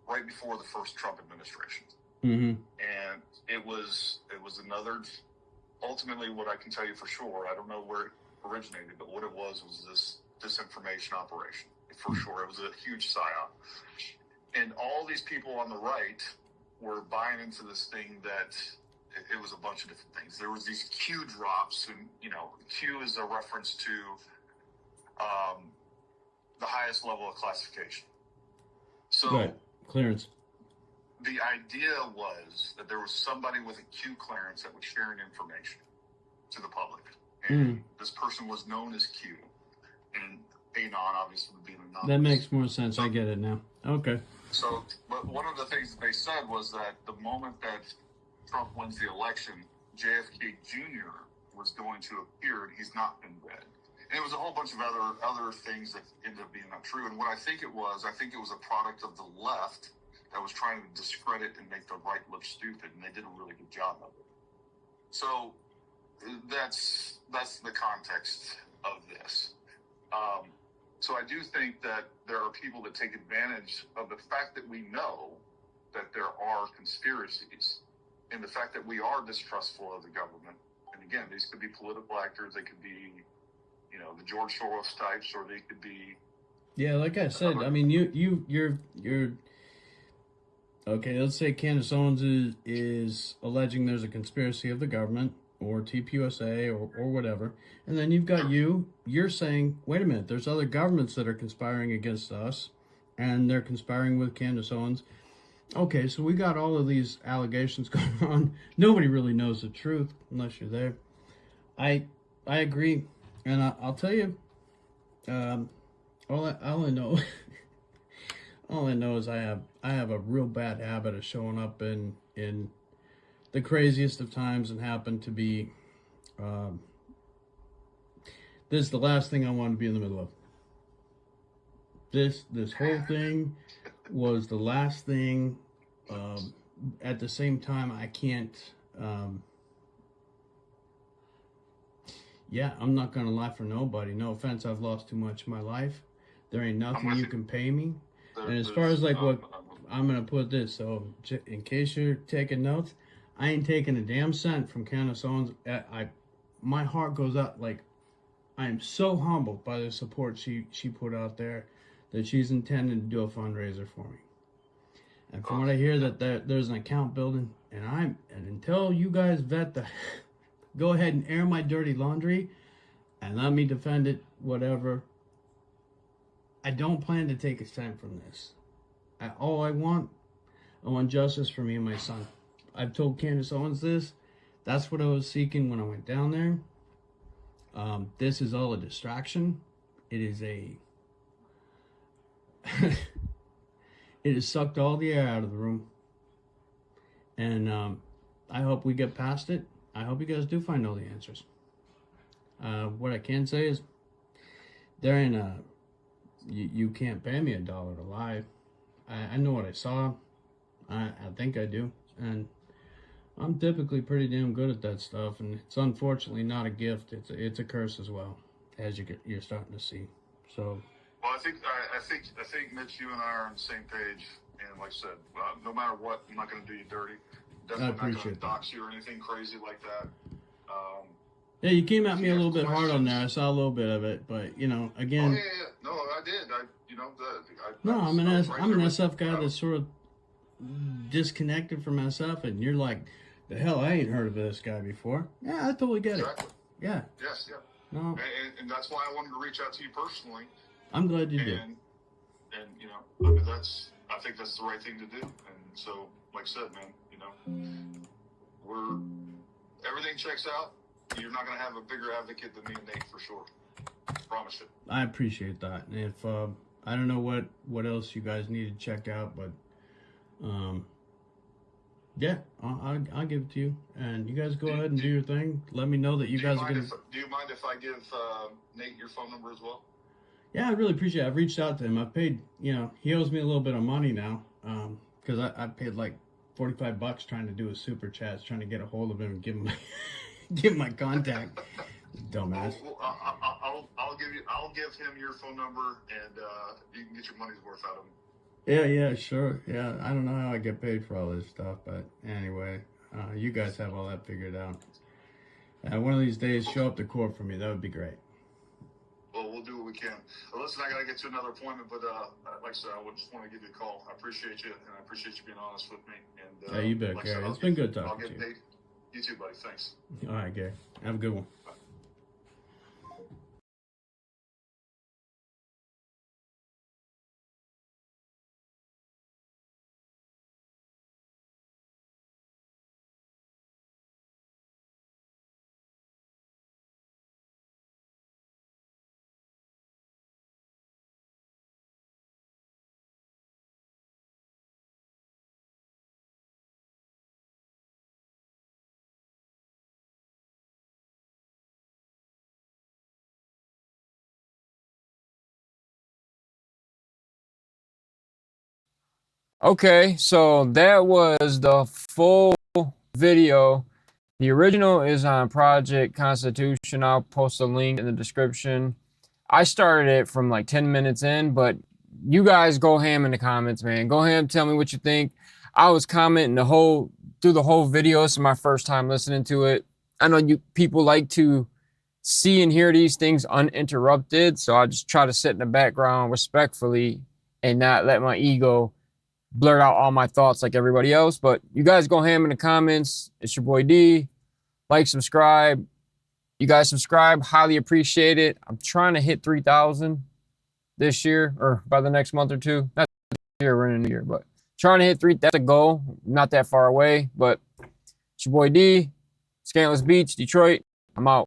right before the first Trump administration. Mm-hmm. And it was another, ultimately what I can tell you for sure, I don't know where it originated, but what it was this disinformation operation. For sure, it was a huge psyop. And all these people on the right were buying into this thing that it was a bunch of different things. There was these Q drops, and Q is a reference to the highest level of classification. So right. Clearance. The idea was that there was somebody with a Q clearance that was sharing information to the public, and this person was known as Q, and Anon obviously would be an anonymous. That makes more sense. I get it now. Okay. So, but one of the things that they said was that the moment that Trump wins the election, JFK Jr. was going to appear, and he's not been dead. And it was a whole bunch of other things that ended up being not true. And what I think it was a product of the left that was trying to discredit and make the right look stupid, and they did a really good job of it. So that's the context of this. So I do think that there are people that take advantage of the fact that we know that there are conspiracies, and the fact that we are distrustful of the government. And again, these could be political actors, they could be, the George Soros types, or they could be. Yeah, like I said, I mean, you're okay. Let's say Candace Owens is alleging there's a conspiracy of the government, or TPUSA, or whatever, and then you've got you're saying, wait a minute, there's other governments that are conspiring against us, and they're conspiring with Candace Owens. Okay, so we got all of these allegations going on. Nobody really knows the truth unless you're there. I agree, and I'll tell you, all I know, all I know is I have a real bad habit of showing up in the craziest of times, and happen to be, this is the last thing I want to be in the middle of. This whole thing was the last thing. At the same time, I can't, I'm not going to lie for nobody. No offense, I've lost too much in my life. There ain't nothing you can pay me. And as far as what, I'm going to put this, so in case you're taking notes, I ain't taking a damn cent from Candace Owens. My heart goes out, like, I am so humbled by the support she put out there, that she's intending to do a fundraiser for me. And from what I hear, that there's an account building, and until you guys vet go ahead and air my dirty laundry, and let me defend it, whatever. I don't plan to take a cent from this. I want justice for me and my son. I've told Candace Owens this. That's what I was seeking when I went down there. This is all a distraction. It is it has sucked all the air out of the room. And I hope we get past it. I hope you guys do find all the answers. What I can say is, there ain't you can't pay me $1 to lie. I know what I saw. I think I do. And I'm typically pretty damn good at that stuff, and it's unfortunately not a gift. It's a curse as well, as you're starting to see. So. Well, I think Mitch, you and I are on the same page, and like I said, no matter what, I'm not going to do you dirty. Definitely not going to dox you or anything crazy like that. Yeah, you came at me a little bit hard on there. I saw a little bit of it, but again. Oh yeah. No, I did. I'm an SF guy that's sort of disconnected from SF, and you're like, the hell, I ain't heard of this guy before. Yeah, I totally get it. Yeah. Yes, yeah. No. And that's why I wanted to reach out to you personally. I'm glad you did. And I think that's the right thing to do. And so, like I said, man, everything checks out. You're not going to have a bigger advocate than me and Nate for sure. promise you. I appreciate that. And if I don't know what else you guys need to check out, but yeah, I'll give it to you, and you guys go ahead and do your thing. Let me know that you guys are gonna. Do you mind if I give Nate your phone number as well? Yeah, I really appreciate it. I've reached out to him. I've paid, he owes me a little bit of money now, because I paid like $45 trying to do a super chat, trying to get a hold of him and give him give him my contact. Dumbass. I'll give him your phone number, and you can get your money's worth out of him. Yeah, sure. Yeah, I don't know how I get paid for all this stuff, but anyway, you guys have all that figured out. One of these days, show up to court for me. That would be great. Well, we'll do what we can. Listen, I got to get to another appointment, but like I said, I just want to give you a call. I appreciate you, and I appreciate you being honest with me. And yeah, you bet, like Gary. Said, it's been good talking to you. Nate. You too, buddy. Thanks. All right, Gary. Have a good one. Okay, so that was the full video. The original is on Project Constitution. I'll post a link in the description. I started it from like 10 minutes in, but you guys go ham in the comments, man. Go ham, tell me what you think. I was commenting through the whole video. This is my first time listening to it. I know you people like to see and hear these things uninterrupted, so I just try to sit in the background respectfully and not let my ego blurt out all my thoughts like everybody else. But you guys go ham in the comments. It's your boy D. Like, subscribe. You guys subscribe, highly appreciate it. I'm trying to hit 3,000 this year, or by the next month or two. Not this year, we're in a new year, but trying to hit 3. That's a goal. Not that far away, but it's your boy D. Scantless Beach, Detroit. I'm out.